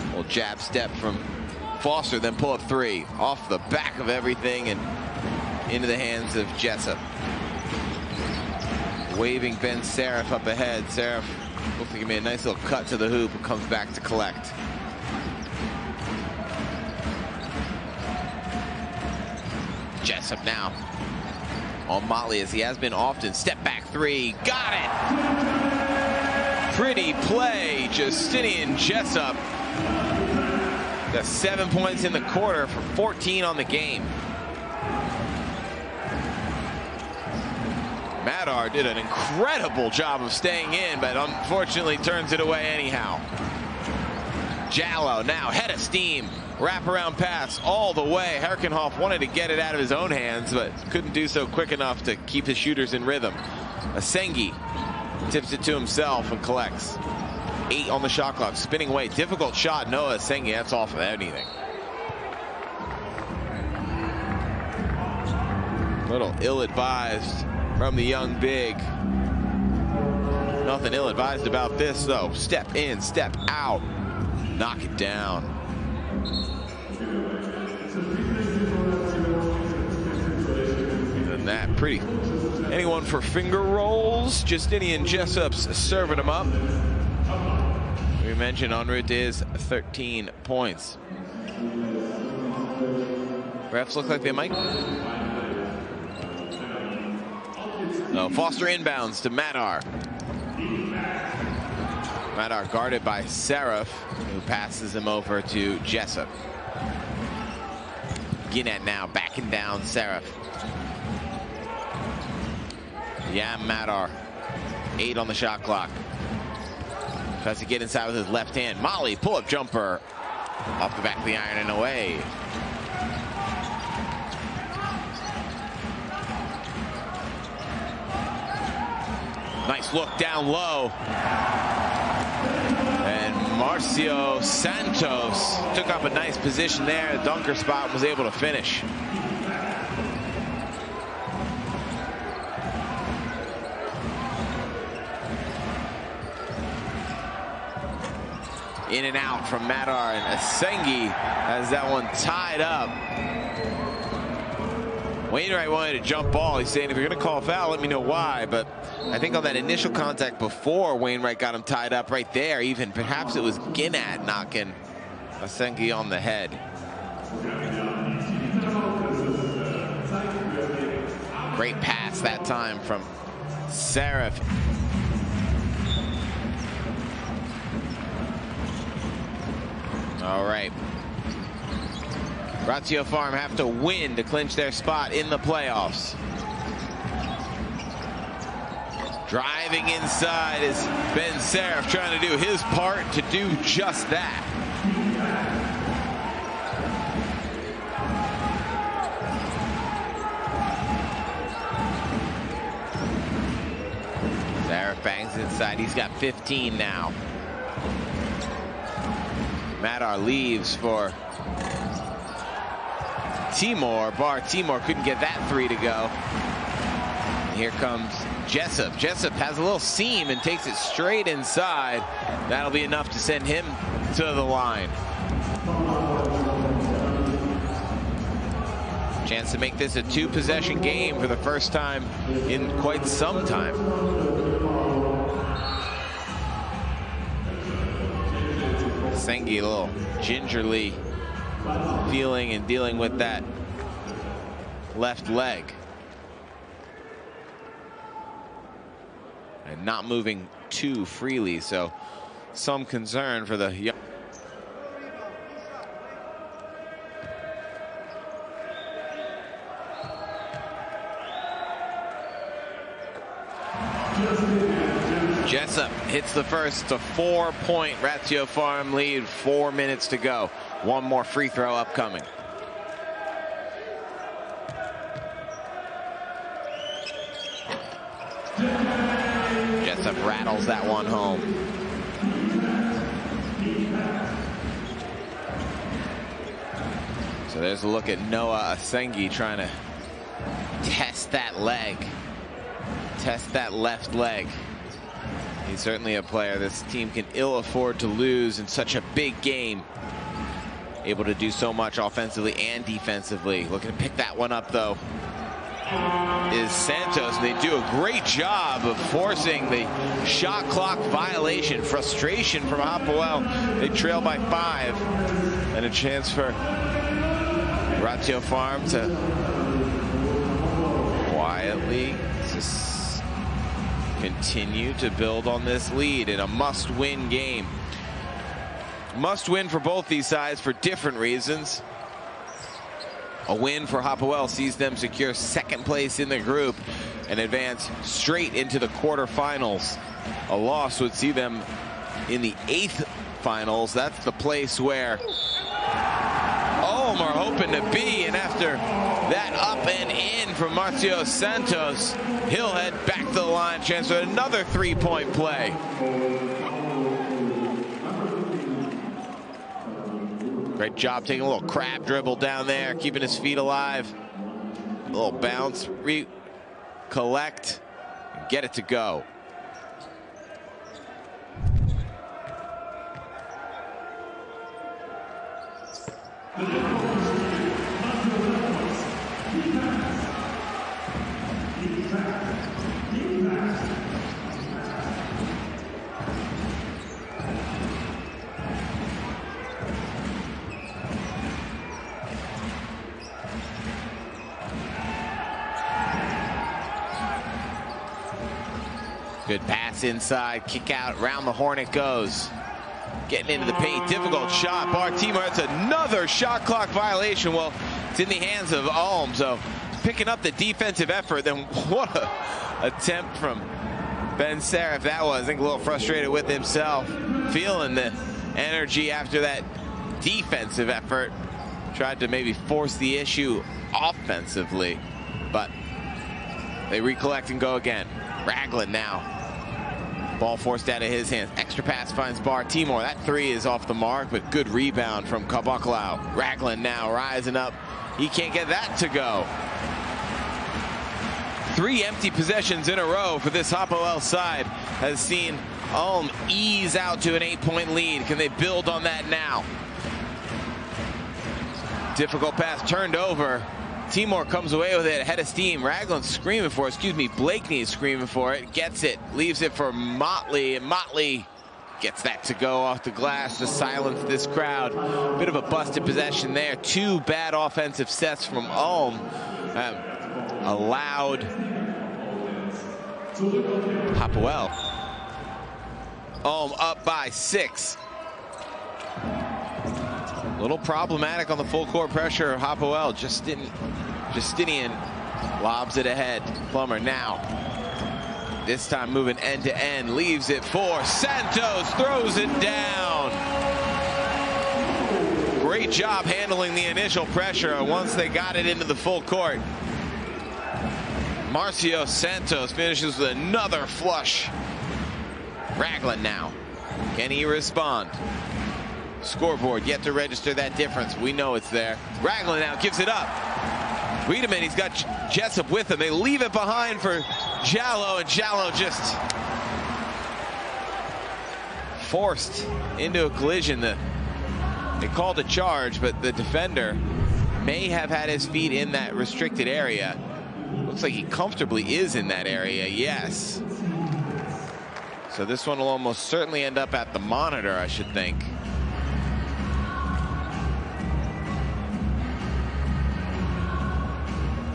Little jab step from Foster, then pull up 3. Off the back of everything and into the hands of Jessup. Waving Ben Seraph up ahead. Seraph looks like he made a nice little cut to the hoop and comes back to collect. Jessup now on Motley, as he has been often. Step back 3, got it! Pretty play, Justinian Jessup. Got 7 points in the quarter for 14 on the game. Madar did an incredible job of staying in, but unfortunately turns it away anyhow. Jallo now head of steam. Wraparound pass all the way. Herkenhoff wanted to get it out of his own hands, but couldn't do so quick enough to keep his shooters in rhythm. Asengi tips it to himself and collects. 8 on the shot clock. Spinning away. Difficult shot. Noah Asengi, that's off of anything. little ill-advised from the young big. Nothing ill-advised about this, though. Step in, step out, knock it down. And that pretty. Anyone for finger rolls? Justinian Jessup's serving them up. We mentioned en route is 13 points. Refs look like they might. No, Foster inbounds to Madar. Madar guarded by Seraph, who passes him over to Jessup. Ginnett now backing down Seraph. Yeah, Madar. 8 on the shot clock. Tries to get inside with his left hand. Molly, pull-up jumper. Off the back of the iron and away. Nice look down low. And Marcio Santos took up a nice position there. The dunker spot, was able to finish. In and out from Madar, and Asengi has that one tied up. Wainwright wanted to jump ball. He's saying, if you're going to call a foul, let me know why. But I think on that initial contact before Wainwright got him tied up right there, even perhaps it was Ginnett knocking Asengi on the head. Great pass that time from Seraph. All right. Ratiopharm have to win to clinch their spot in the playoffs. Driving inside is Ben Seraph, trying to do his part to do just that. Seraph bangs inside. He's got 15 now. Madar leaves for Timor. Timor couldn't get that 3 to go. And here comes Jessup. Jessup has a little seam and takes it straight inside. That'll be enough to send him to the line. Chance to make this a 2-possession game for the first time in quite some time. Sengi a little gingerly feeling and dealing with that left leg. And not moving too freely, so some concern for the young. Jessup hits the first. It's a 4-point Ratiopharm lead. 4 minutes to go. One more free throw upcoming. Jessup rattles that one home. So there's a look at Noah Asengi trying to test that leg. Test that left leg. He's certainly a player this team can ill afford to lose in such a big game. Able to do so much offensively and defensively. Looking to pick that one up, though, is Santos. And they do a great job of forcing the shot clock violation. Frustration from Hapoel. They trail by 5. And a chance for Ratiopharm to quietly just continue to build on this lead in a must-win game. Must win for both these sides for different reasons. A win for Hapoel sees them secure 2nd place in the group and advance straight into the quarterfinals. A loss would see them in the 8th finals. That's the place where Ulm are hoping to be, and after that up and in from Marcio Santos, he'll head back to the line. Chance for another 3-point play. Great job taking a little crab dribble down there, keeping his feet alive. little bounce, recollect, and get it to go. Good pass inside, kick out, round the horn it goes. Getting into the paint, difficult shot. Timor, it's another shot clock violation. Well, it's in the hands of ULM, so picking up the defensive effort. Then what a attempt from Ben Serif that was. I think a little frustrated with himself, feeling the energy after that defensive effort. Tried to maybe force the issue offensively, but they recollect and go again. Ragland now. Ball forced out of his hands. Extra pass finds Timor. That three is off the mark, but good rebound from Kabaklau. Ragland now rising up. He can't get that to go. 3 empty possessions in a row for this Hapoel side has seen ULM ease out to an 8-point lead. Can they build on that now? Difficult pass turned over. Timor comes away with it, head of steam. Ragland's screaming for it, Blakeney is screaming for it. Gets it, leaves it for Motley, and Motley gets that to go off the glass to silence this crowd. Bit of a busted possession there. 2 bad offensive sets from ULM. Allowed Hapoel. ULM up by 6. A little problematic on the full court pressure. Hapoel Justinian lobs it ahead. Plummer now. This time moving end to end. Leaves it for Santos. Throws it down. Great job handling the initial pressure once they got it into the full court. Marcio Santos finishes with another flush. Ragland now. Can he respond? Scoreboard yet to register that difference. We know it's there. Ragland now gives it up. Wiedemann, he's got Jessup with him. They leave it behind for Jallo, and Jallo just forced into a collision. They called a charge, but the defender may have had his feet in that restricted area. Looks like he comfortably is in that area, yes. So this one will almost certainly end up at the monitor, I should think.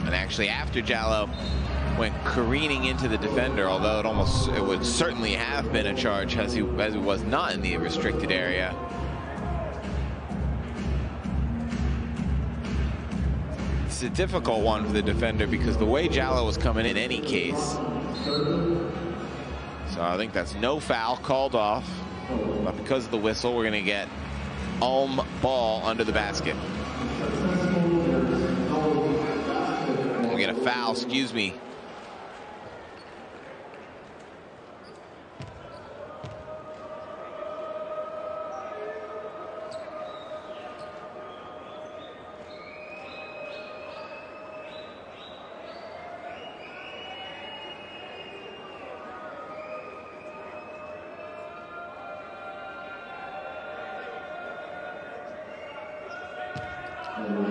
And actually, after Jallo went careening into the defender, although it would certainly have been a charge as he was not in the restricted area. It's a difficult one for the defender because the way Jallo was coming in any case. So I think that's no foul called off, but because of the whistle, we're going to get ULM ball under the basket. We get a foul, excuse me.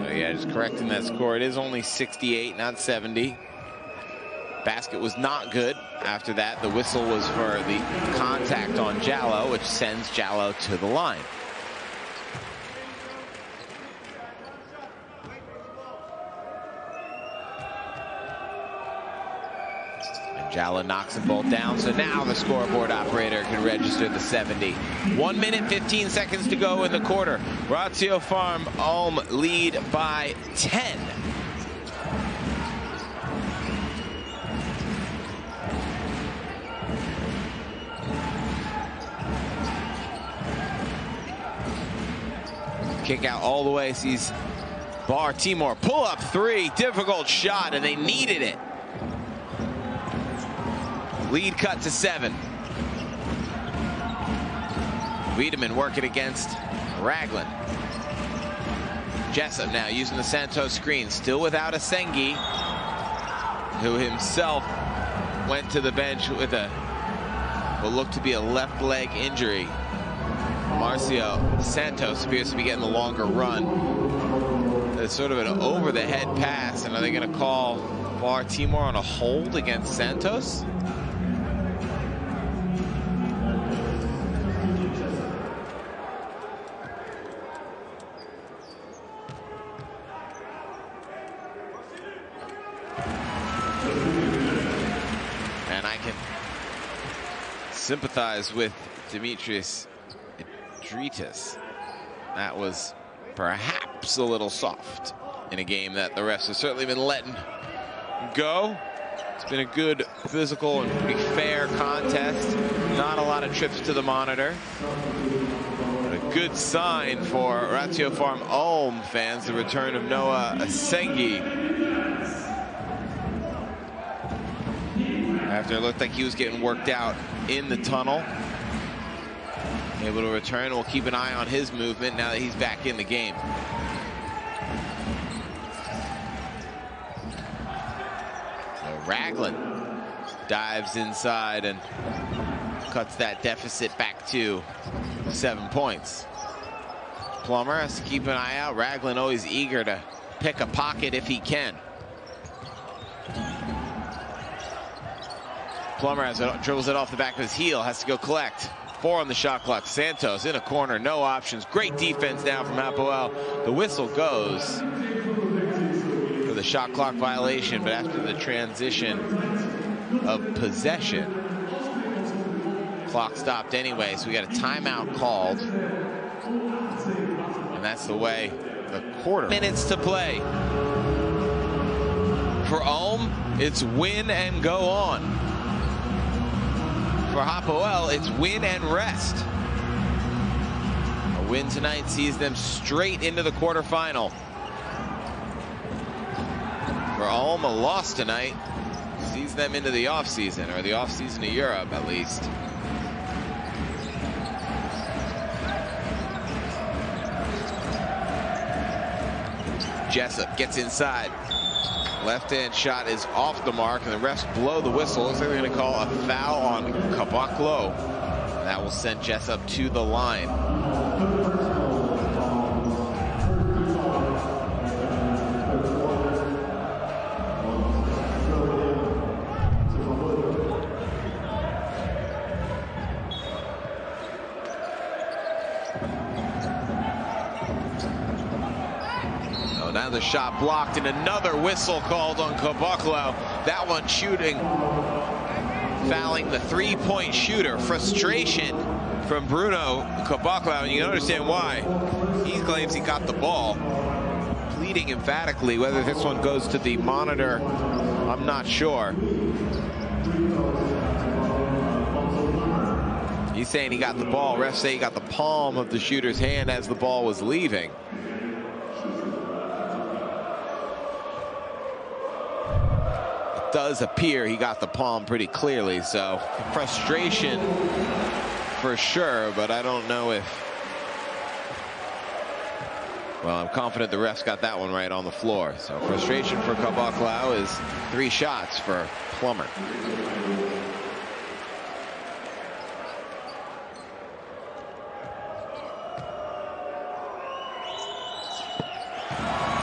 Yeah, just correcting that score. It is only 68, not 70. Basket was not good. After that, the whistle was for the contact on Jallo, which sends Jallo to the line. And Jallo knocks them both down, so now the scoreboard operator can register the 70. 1 minute, 15 seconds to go in the quarter. Ratiopharm ULM lead by 10. Kick out all the way, sees Timor pull up 3, difficult shot, and they needed it. Lead cut to 7. Wiedemann working against Ragland. Jessup now using the Santos screen, still without a Sengi. who himself went to the bench with what looked to be a left leg injury. Marcio Santos appears to be getting the longer run. It's sort of an over-the-head pass, and are they going to call Timor on a hold against Santos? And I can sympathize with Demetrius Idritis. That was perhaps a little soft in a game that the refs have certainly been letting go. It's been a good physical and pretty fair contest. Not a lot of trips to the monitor. But a good sign for Ratiopharm ULM fans, the return of Noah Asengi. After it looked like he was getting worked out in the tunnel. Able to return. We'll keep an eye on his movement now that he's back in the game. So Raglan dives inside and cuts that deficit back to 7 points. Plummer has to keep an eye out. Raglan always eager to pick a pocket if he can. Plummer dribbles it off the back of his heel, has to go collect. 4 on the shot clock. Santos in a corner, no options. Great defense now from Hapoel. The whistle goes for the shot clock violation, but after the transition of possession, clock stopped anyway, so we got a timeout called. And that's the way the quarter. Minutes to play. For Ulm, it's win and go on. For Hapoel, it's win and rest. A win tonight sees them straight into the quarterfinal. For Ulm, a loss tonight sees them into the offseason, or the offseason of Europe at least. Jessup gets inside. Left-hand shot is off the mark, and the refs blow the whistle. Looks like they're going to call a foul on Kabaklo. That will send Jessup to the line. Another shot blocked and another whistle called on Kabaklo. That one shooting, fouling the three-point shooter. Frustration from Bruno Kabaklo, and you can understand why. He claims he got the ball, pleading emphatically. Whether this one goes to the monitor, I'm not sure. He's saying he got the ball. Refs say he got the palm of the shooter's hand as the ball was leaving. Does appear he got the palm pretty clearly, so frustration for sure, but I don't know if, well, I'm confident the refs got that one right on the floor. So frustration for Kabaklo is 3 shots for Plummer.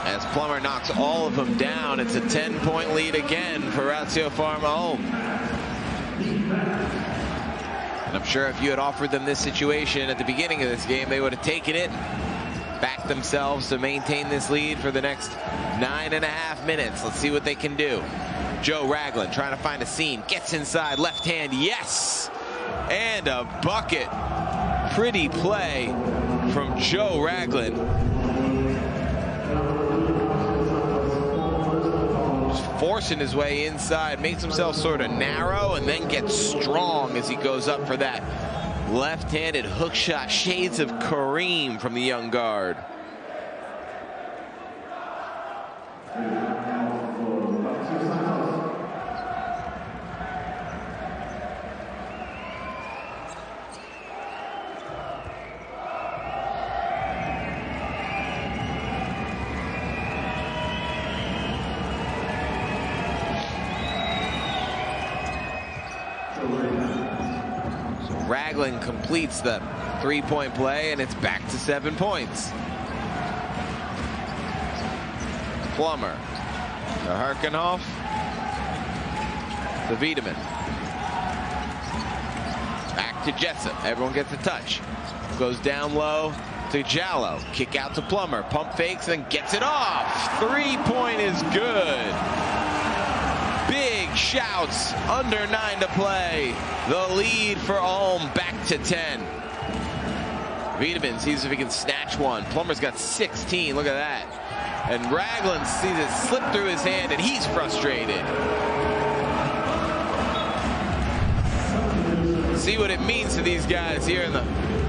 As Plummer knocks all of them down, it's a 10-point lead again for Ratiopharm ULM. And I'm sure if you had offered them this situation at the beginning of this game, they would have taken it, backed themselves to maintain this lead for the next 9.5 minutes. Let's see what they can do. Joe Raglan trying to find a seam, gets inside, left hand, yes! And a bucket. Pretty play from Joe Raglan. Forcing his way inside, makes himself sort of narrow and then gets strong as he goes up for that left-handed hook shot. Shades of Kareem from the young guard. Ragland completes the three-point play, and it's back to 7 points. Plummer to Herkenhoff to Wiedemann. Back to Jessup. Everyone gets a touch. Goes down low to Jallow. Kick out to Plummer. Pump fakes and gets it off. 3-point is good. Big shouts. Under 9 to play. The lead for Ulm back to 10. Wiedemann sees if he can snatch one. Plummer's got 16. Look at that. And Ragland sees it slip through his hand, and he's frustrated. See what it means to these guys here in the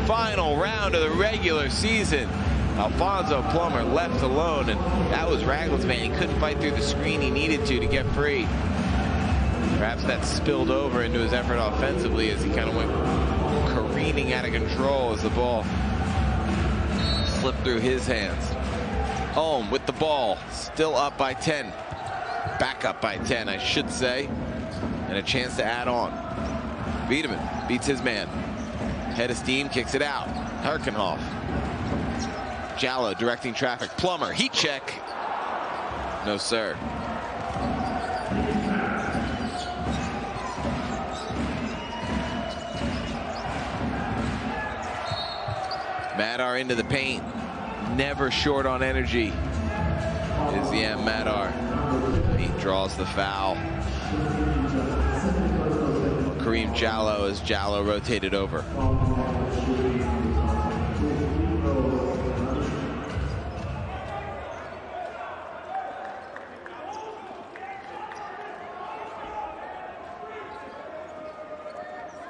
final round of the regular season. Alfonso Plummer left alone, and that was Ragland's man. He couldn't fight through the screen he needed to get free. Perhaps that spilled over into his effort offensively as he kind of went careening out of control as the ball slipped through his hands. Ulm with the ball, still up by 10. Back up by 10, I should say. And a chance to add on. Wiedemann beats his man. Head of steam, kicks it out. Herkenhoff. Jallow directing traffic. Plummer, heat check. No, sir. Madar into the paint. Never short on energy is the M. Madar. He draws the foul. Kareem Jallow as Jallow rotated over.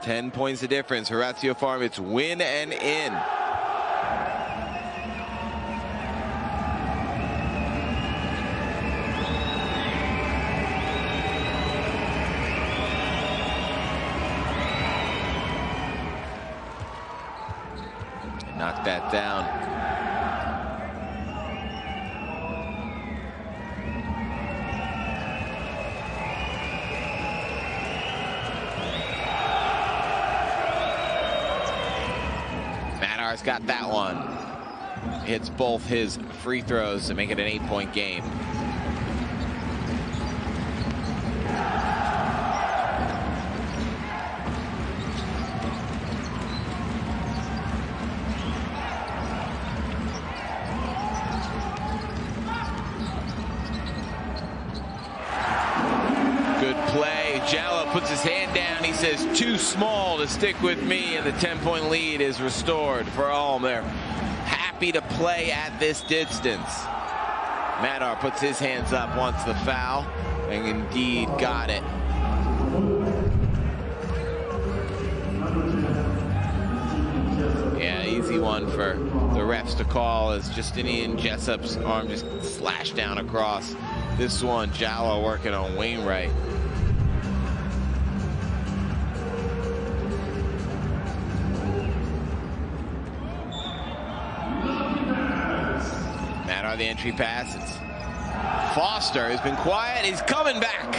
Ten points the difference for Ratiopharm. It's win and in. Knock that down. Madar's got that one. Hits both his free throws to make it an 8-point game. Jallow puts his hand down. He says, too small to stick with me, and the 10-point lead is restored for Ulm. They're happy to play at this distance. Madar puts his hands up, wants the foul, and indeed got it. Yeah, easy one for the refs to call as Justinian Jessup's arm just slashed down across. This one, Jallow working on Wainwright. The entry pass. It's Foster has been quiet. He's coming back,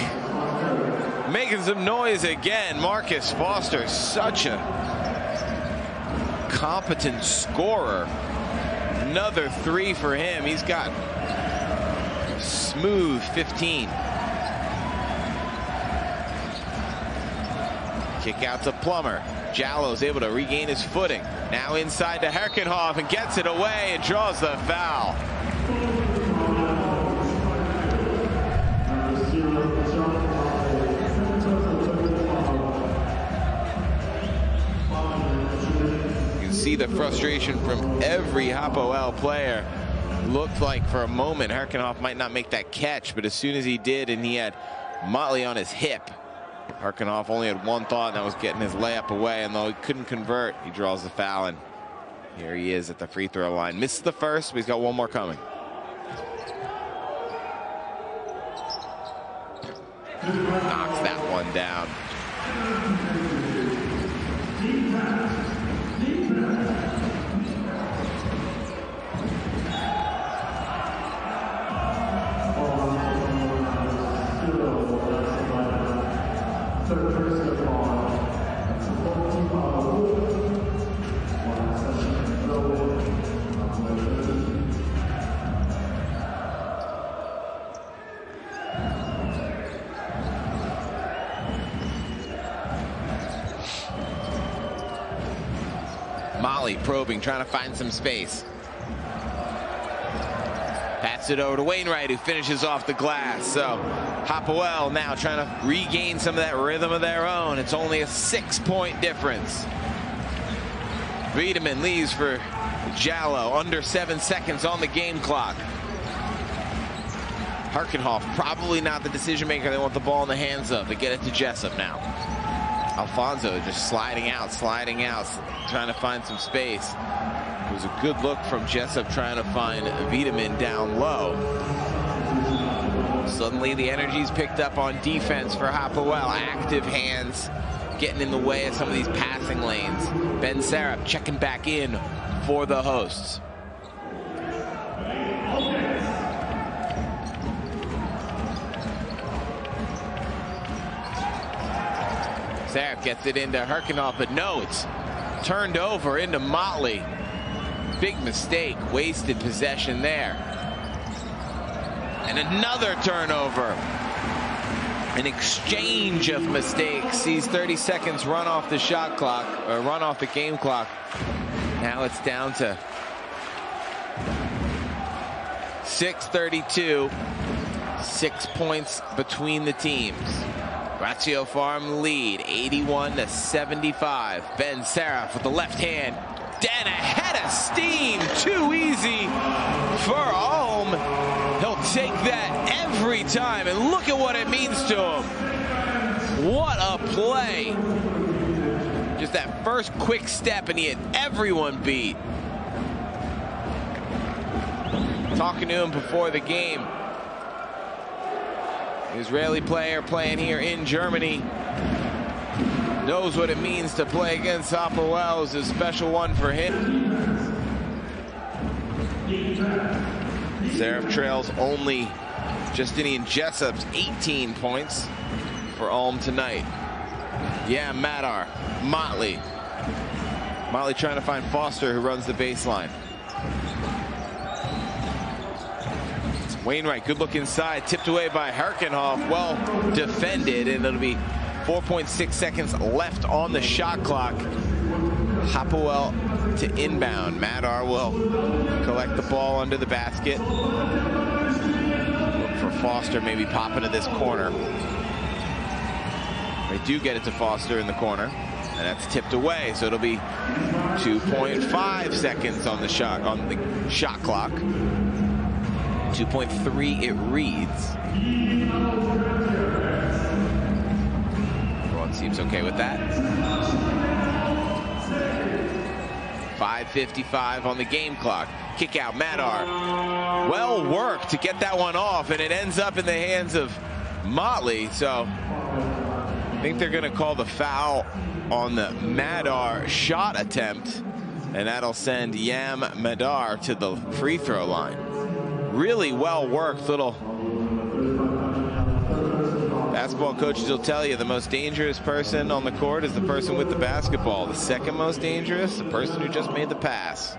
making some noise again. Marcus Foster, such a competent scorer. Another 3 for him. He's got smooth 15. Kick out to Plummer. Jallow's able to regain his footing. Now inside to Herkenhoff and gets it away and draws the foul. You can see the frustration from every Hapoel player. Looked like for a moment Herkenhoff might not make that catch, but as soon as he did and he had Motley on his hip, Herkenhoff only had one thought, and that was getting his layup away. And though he couldn't convert, he draws the foul, and here he is at the free throw line. Missed the first, but he's got one more coming. Knocks that one down. Molly probing, trying to find some space. Pats it over to Wainwright, who finishes off the glass. So Hapoel now trying to regain some of that rhythm of their own. It's only a 6-point difference. Wiedemann leaves for Jallo, under 7 seconds on the game clock. Harkenhoff, probably not the decision maker they want the ball in the hands of. They get it to Jessup now. Alfonso just sliding out, trying to find some space. It was a good look from Jessup trying to find Wiedemann down low. Suddenly the energy's picked up on defense for Hapoel. Active hands getting in the way of some of these passing lanes. Ben Serap checking back in for the hosts. Serap gets it into Harkenhoff, but no, it's turned over into Motley. Big mistake, wasted possession there. And another turnover. An exchange of mistakes. Sees 30 seconds run off the shot clock, or run off the game clock. Now it's down to 6:32. 6 points between the teams. Ratiopharm lead, 81-75. Ben Serap with the left hand. Dan, a head of steam, too easy for Ulm. He'll take that every time, and look at what it means to him. What a play. Just that first quick step, and he had everyone beat. Talking to him before the game. Israeli player playing here in Germany. Knows what it means to play against Hapoel. Is a special one for him. Seraph trails only Justinian Jessup's 18 points for Ulm tonight. Yeah, Madar, Motley. Motley trying to find Foster, who runs the baseline. Wainwright, good look inside, tipped away by Harkenhoff, well defended, and it'll be 4.6 seconds left on the shot clock. Hapoel to inbound. Madar will collect the ball under the basket. Look for Foster, maybe pop into this corner. They do get it to Foster in the corner, and that's tipped away, so it'll be 2.5 seconds on the shot clock. 2.3 it reads. Everyone seems okay with that. 5:55 on the game clock. Kick out, Madar. Well worked to get that one off, and it ends up in the hands of Motley. So I think they're going to call the foul on the Madar shot attempt, and that'll send Yam Madar to the free throw line. Really well worked. Little basketball coaches will tell you the most dangerous person on the court is the person with the basketball. The second most dangerous, the person who just made the pass.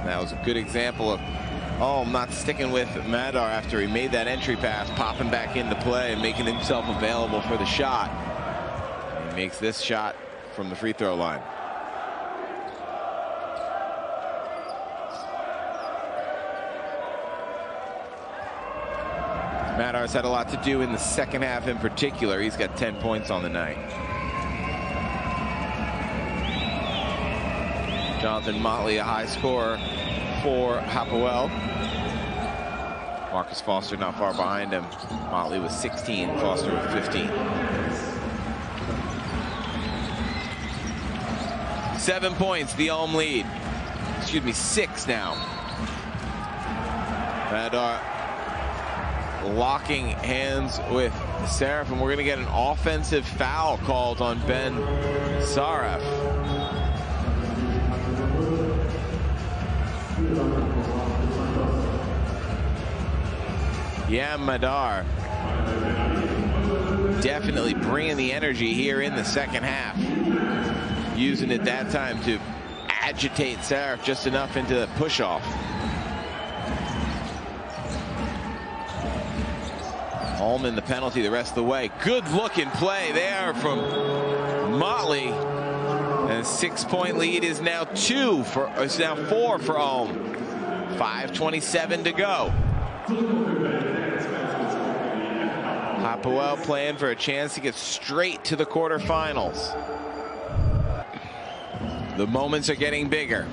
That was a good example of Ulm not sticking with Madar after he made that entry pass, popping back into play and making himself available for the shot. He makes this shot from the free throw line. Madar's had a lot to do in the second half in particular. He's got 10 points on the night. Jonathan Motley, a high scorer for Hapoel. Marcus Foster not far behind him. Motley with 16, Foster with 15. 7 points, the Ulm lead. Excuse me, 6 now. Madar locking hands with Seraph, and we're going to get an offensive foul called on Ben Seraph. Yam Madar definitely bringing the energy here in the second half. Using it that time to agitate Sarif just enough into the push-off. Ulm in the penalty the rest of the way. Good looking play there from Motley. And a 6-point lead is now 4 for Ulm. 5:27 to go. Hapoel playing for a chance to get straight to the quarterfinals. The moments are getting bigger.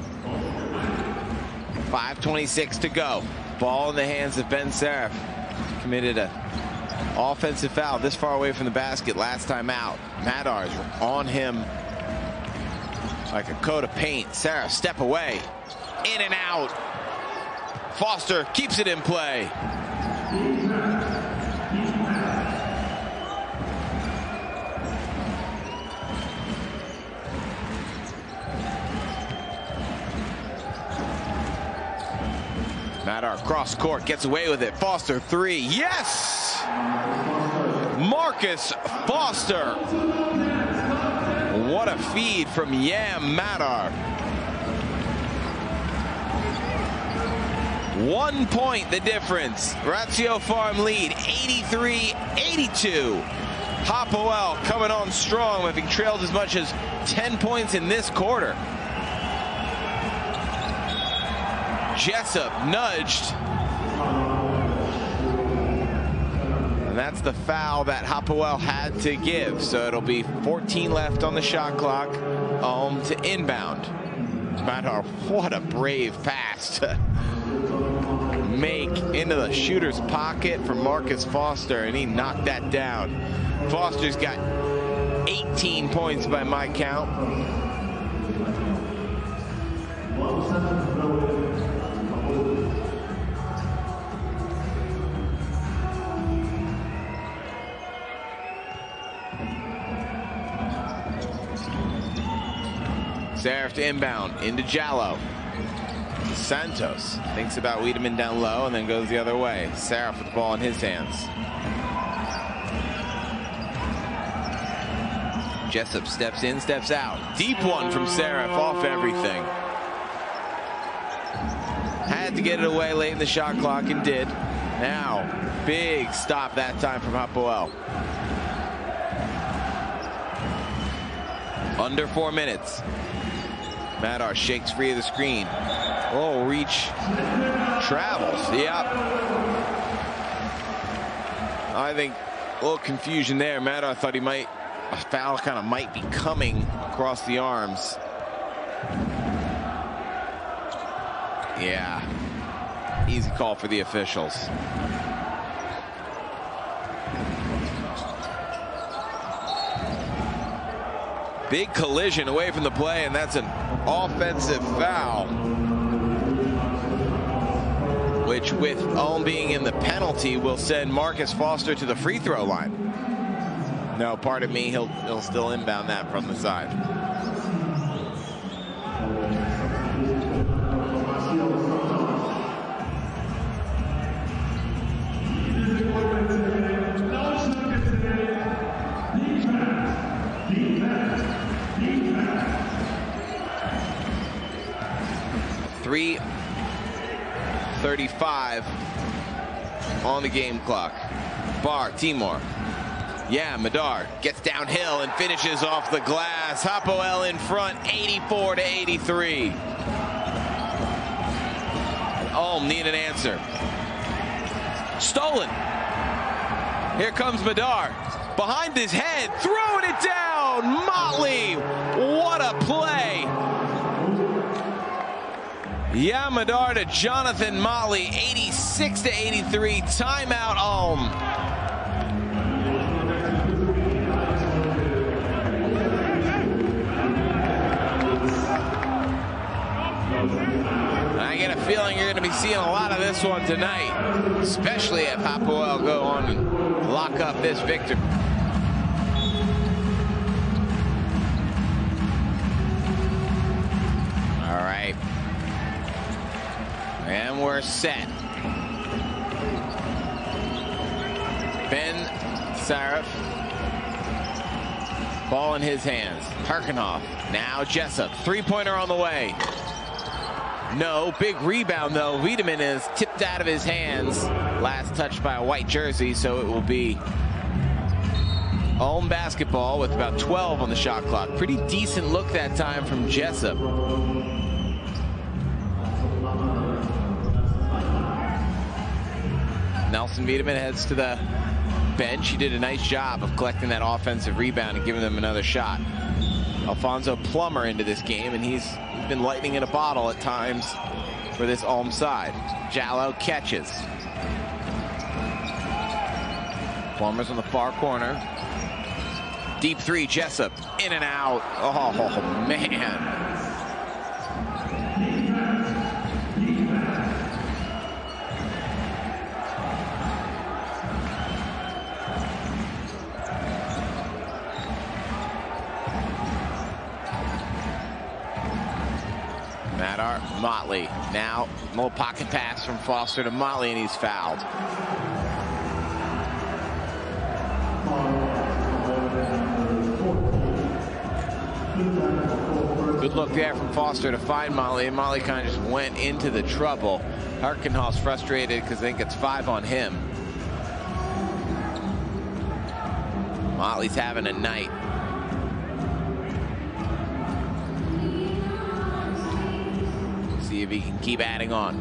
5:26 to go. Ball in the hands of Ben Sarif. Committed a offensive foul this far away from the basket last time out. Madar's on him like a coat of paint. Sarif step away. In and out. Foster keeps it in play. Madar cross court, gets away with it. Foster 3. Yes! Marcus Foster. What a feed from Yam Madar. 1 point the difference. Ratiopharm lead 83-82. Hapoel coming on strong, having trailed as much as 10 points in this quarter. Jessup nudged. And that's the foul that Hapoel had to give. So it'll be 14 left on the shot clock. To inbound. Madar, what a brave pass to make into the shooter's pocket for Marcus Foster, and he knocked that down. Foster's got 18 points by my count. Sarif to inbound into Jallo. Santos thinks about Wiedemann down low and then goes the other way. Sarif with the ball in his hands. Jessup steps in, steps out. Deep one from Sarif off everything. Had to get it away late in the shot clock and did. Now, big stop that time from Hapoel. Under 4 minutes. Madar shakes free of the screen. Oh, reach travels. Yep. I think a little confusion there. Madar thought a foul kind of might be coming across the arms. Yeah. Easy call for the officials. Big collision away from the play, and that's an offensive foul. Which, with Ulm being in the penalty, will send Marcus Foster to the free throw line. No, pardon me, he'll still inbound that from the side. .35 on the game clock. Timor. Yeah, Madar gets downhill and finishes off the glass. Hapoel in front, 84-83. Ulm need an answer. Stolen. Here comes Madar. Behind his head, throwing it down. Motley, what a play. Madar to Jonathan Motley, 86-83. Timeout, Ulm. I get a feeling you're going to be seeing a lot of this one tonight, especially if Hapoel go on and lock up this victory. All right. And we're set. Ben Sarif Ball in his hands. Harkenhoff. Now Jessup. Three-pointer on the way. No. Big rebound, though. Wiedemann is tipped out of his hands. Last touched by a white jersey, so it will be Ulm basketball with about 12 on the shot clock. Pretty decent look that time from Jessup. Nelson Wiedemann heads to the bench. He did a nice job of collecting that offensive rebound and giving them another shot. Alfonso Plummer into this game, and he's been lightning in a bottle at times for this Ulm side. Jallow catches. Plummer's on the far corner. Deep three, Jessup, in and out. Oh, man. Motley. Now, a little pocket pass from Foster to Motley, and he's fouled. Good look there from Foster to find Motley, and Motley kind of just went into the trouble. Harkenhoff's frustrated because I think it's 5 on him. Motley's having a night. See if he can keep adding on.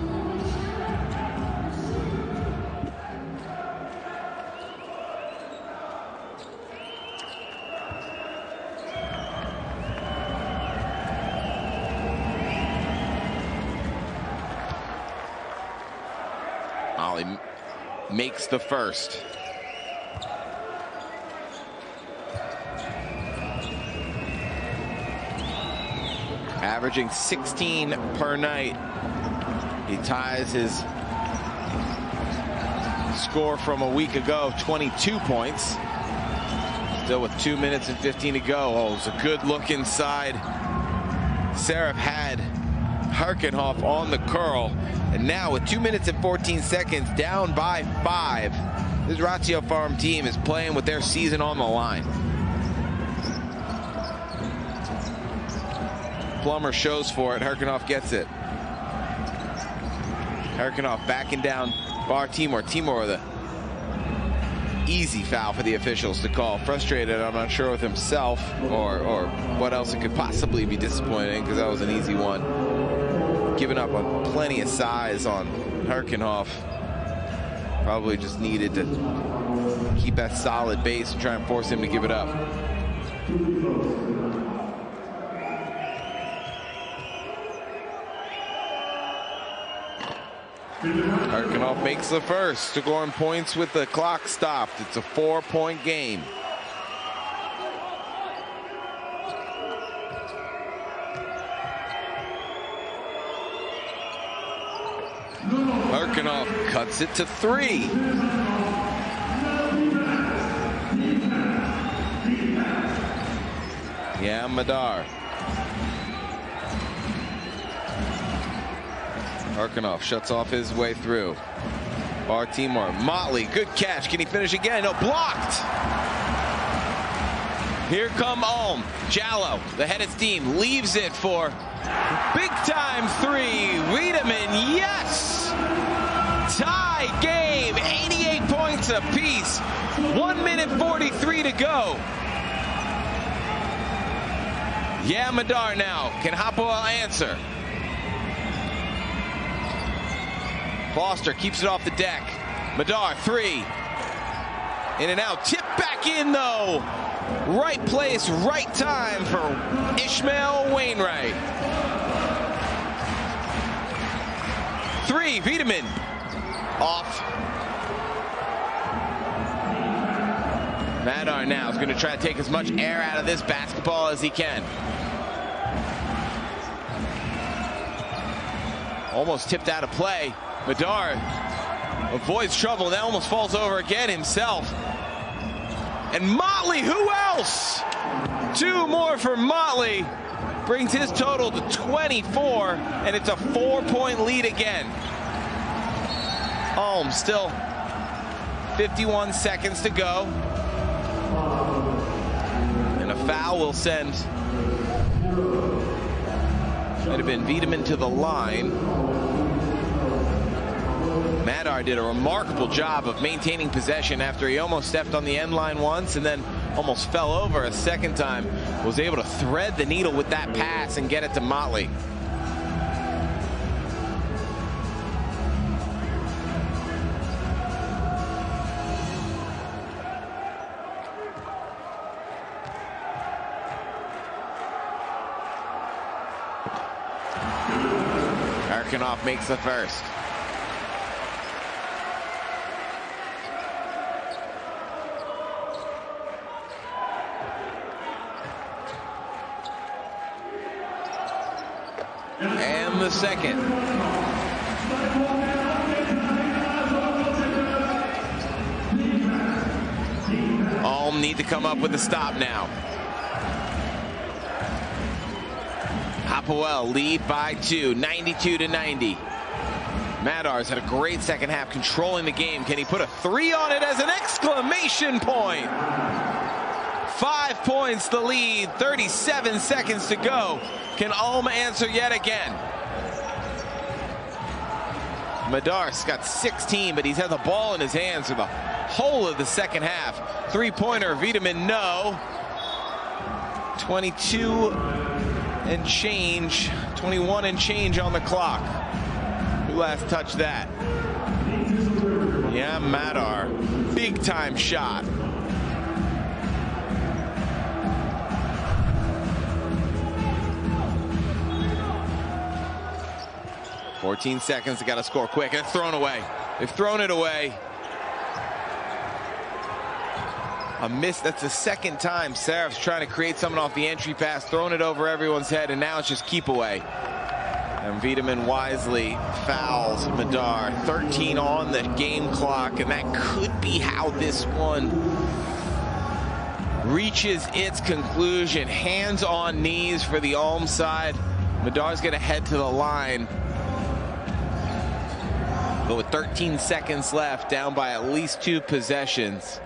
Ollie makes the first. Averaging 16 per night. He ties his score from a week ago, 22 points. Still with 2 minutes and 15 to go. Oh, it was a good look inside. Seraph had Harkenhoff on the curl. And now with 2 minutes and 14 seconds, down by 5, this Ratiopharm team is playing with their season on the line. Plummer shows for it. Harkenhoff gets it. Harkenhoff backing down Bar Timor. Timor with a easy foul for the officials to call. Frustrated, I'm not sure with himself or what else it could possibly be disappointing, because that was an easy one. Giving up on plenty of size on Harkenhoff. Probably just needed to keep that solid base and try and force him to give it up. Harkenhoff makes the first, scoring points with the clock stopped. It's a 4-point game. Harkenhoff cuts it to 3. Yeah, Madar. Harkenhoff shuts off his way through. Bar Timor. Motley, good catch. Can he finish again? No, blocked. Here come Ulm. Jallow, the head of steam, leaves it for big time 3. Wiedemann, yes! Tie game, 88 points apiece. 1 minute 43 to go. Yeah, Madar now. Can Hapoel answer? Foster keeps it off the deck. Madar, 3. In and out. Tip back in, though. Right place, right time for Ishmael Wainwright. 3, Wiedemann. Off. Madar now is going to try to take as much air out of this basketball as he can. Almost tipped out of play. Madar avoids trouble. That almost falls over again himself. And Motley, who else? 2 more for Motley. Brings his total to 24, and it's a 4-point lead again. Ulm still 51 seconds to go. And a a foul will send, might have been Wiedemann to the line. Madar did a remarkable job of maintaining possession after he almost stepped on the end line once and then almost fell over a second time. Was able to thread the needle with that pass and get it to Motley. Arkanoff makes the first. And the second. Ulm need to come up with a stop now. Hapoel lead by 2, 92-90. Madar's had a great second half controlling the game. Can he put a 3 on it as an exclamation point? 5 points the lead, 37 seconds to go. Can Ulm answer yet again? Madar's got 16, but he's had the ball in his hands for the whole of the second half. Three-pointer, Wiedemann, no. 22 and change, 21 and change on the clock. Who last touched that? Yeah, Madar. Big time shot. "14 seconds, they got to score quick, and it's thrown away. They've thrown it away. A miss. That's the second time Serif's trying to create something off the entry pass, throwing it over everyone's head, and now it's just keep away. And Wiedemann wisely fouls Madar. 13 on the game clock, and that could be how this one reaches its conclusion. Hands on knees for the Ulm side. Madar's going to head to the line. But with 13 seconds left, down by at least 2 possessions,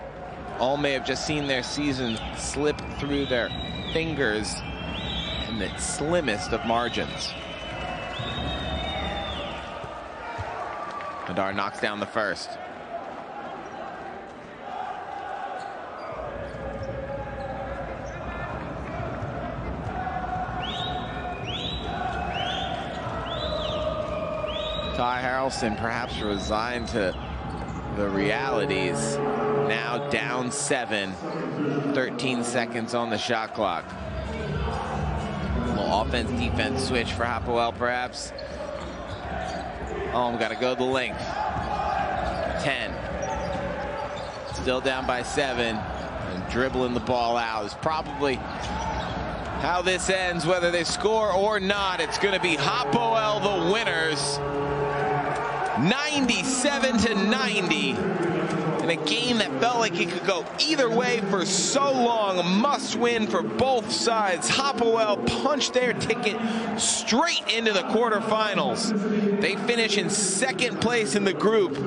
Ulm may have just seen their season slip through their fingers in the slimmest of margins. Madar knocks down the first. Ty Harrelson perhaps resigned to the realities. Now down 7, 13 seconds on the shot clock. A little offense-defense switch for Hapoel, perhaps. Ulm got to go the length. 10. Still down by 7. And dribbling the ball out is probably how this ends. Whether they score or not, it's going to be Hapoel the winners. 97-90. In a game that felt like it could go either way for so long. A must-win for both sides. Hapoel punched their ticket straight into the quarterfinals. They finish in second place in the group.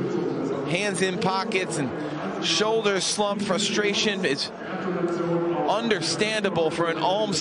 Hands in pockets and shoulders slumped. Frustration is understandable for an Ulm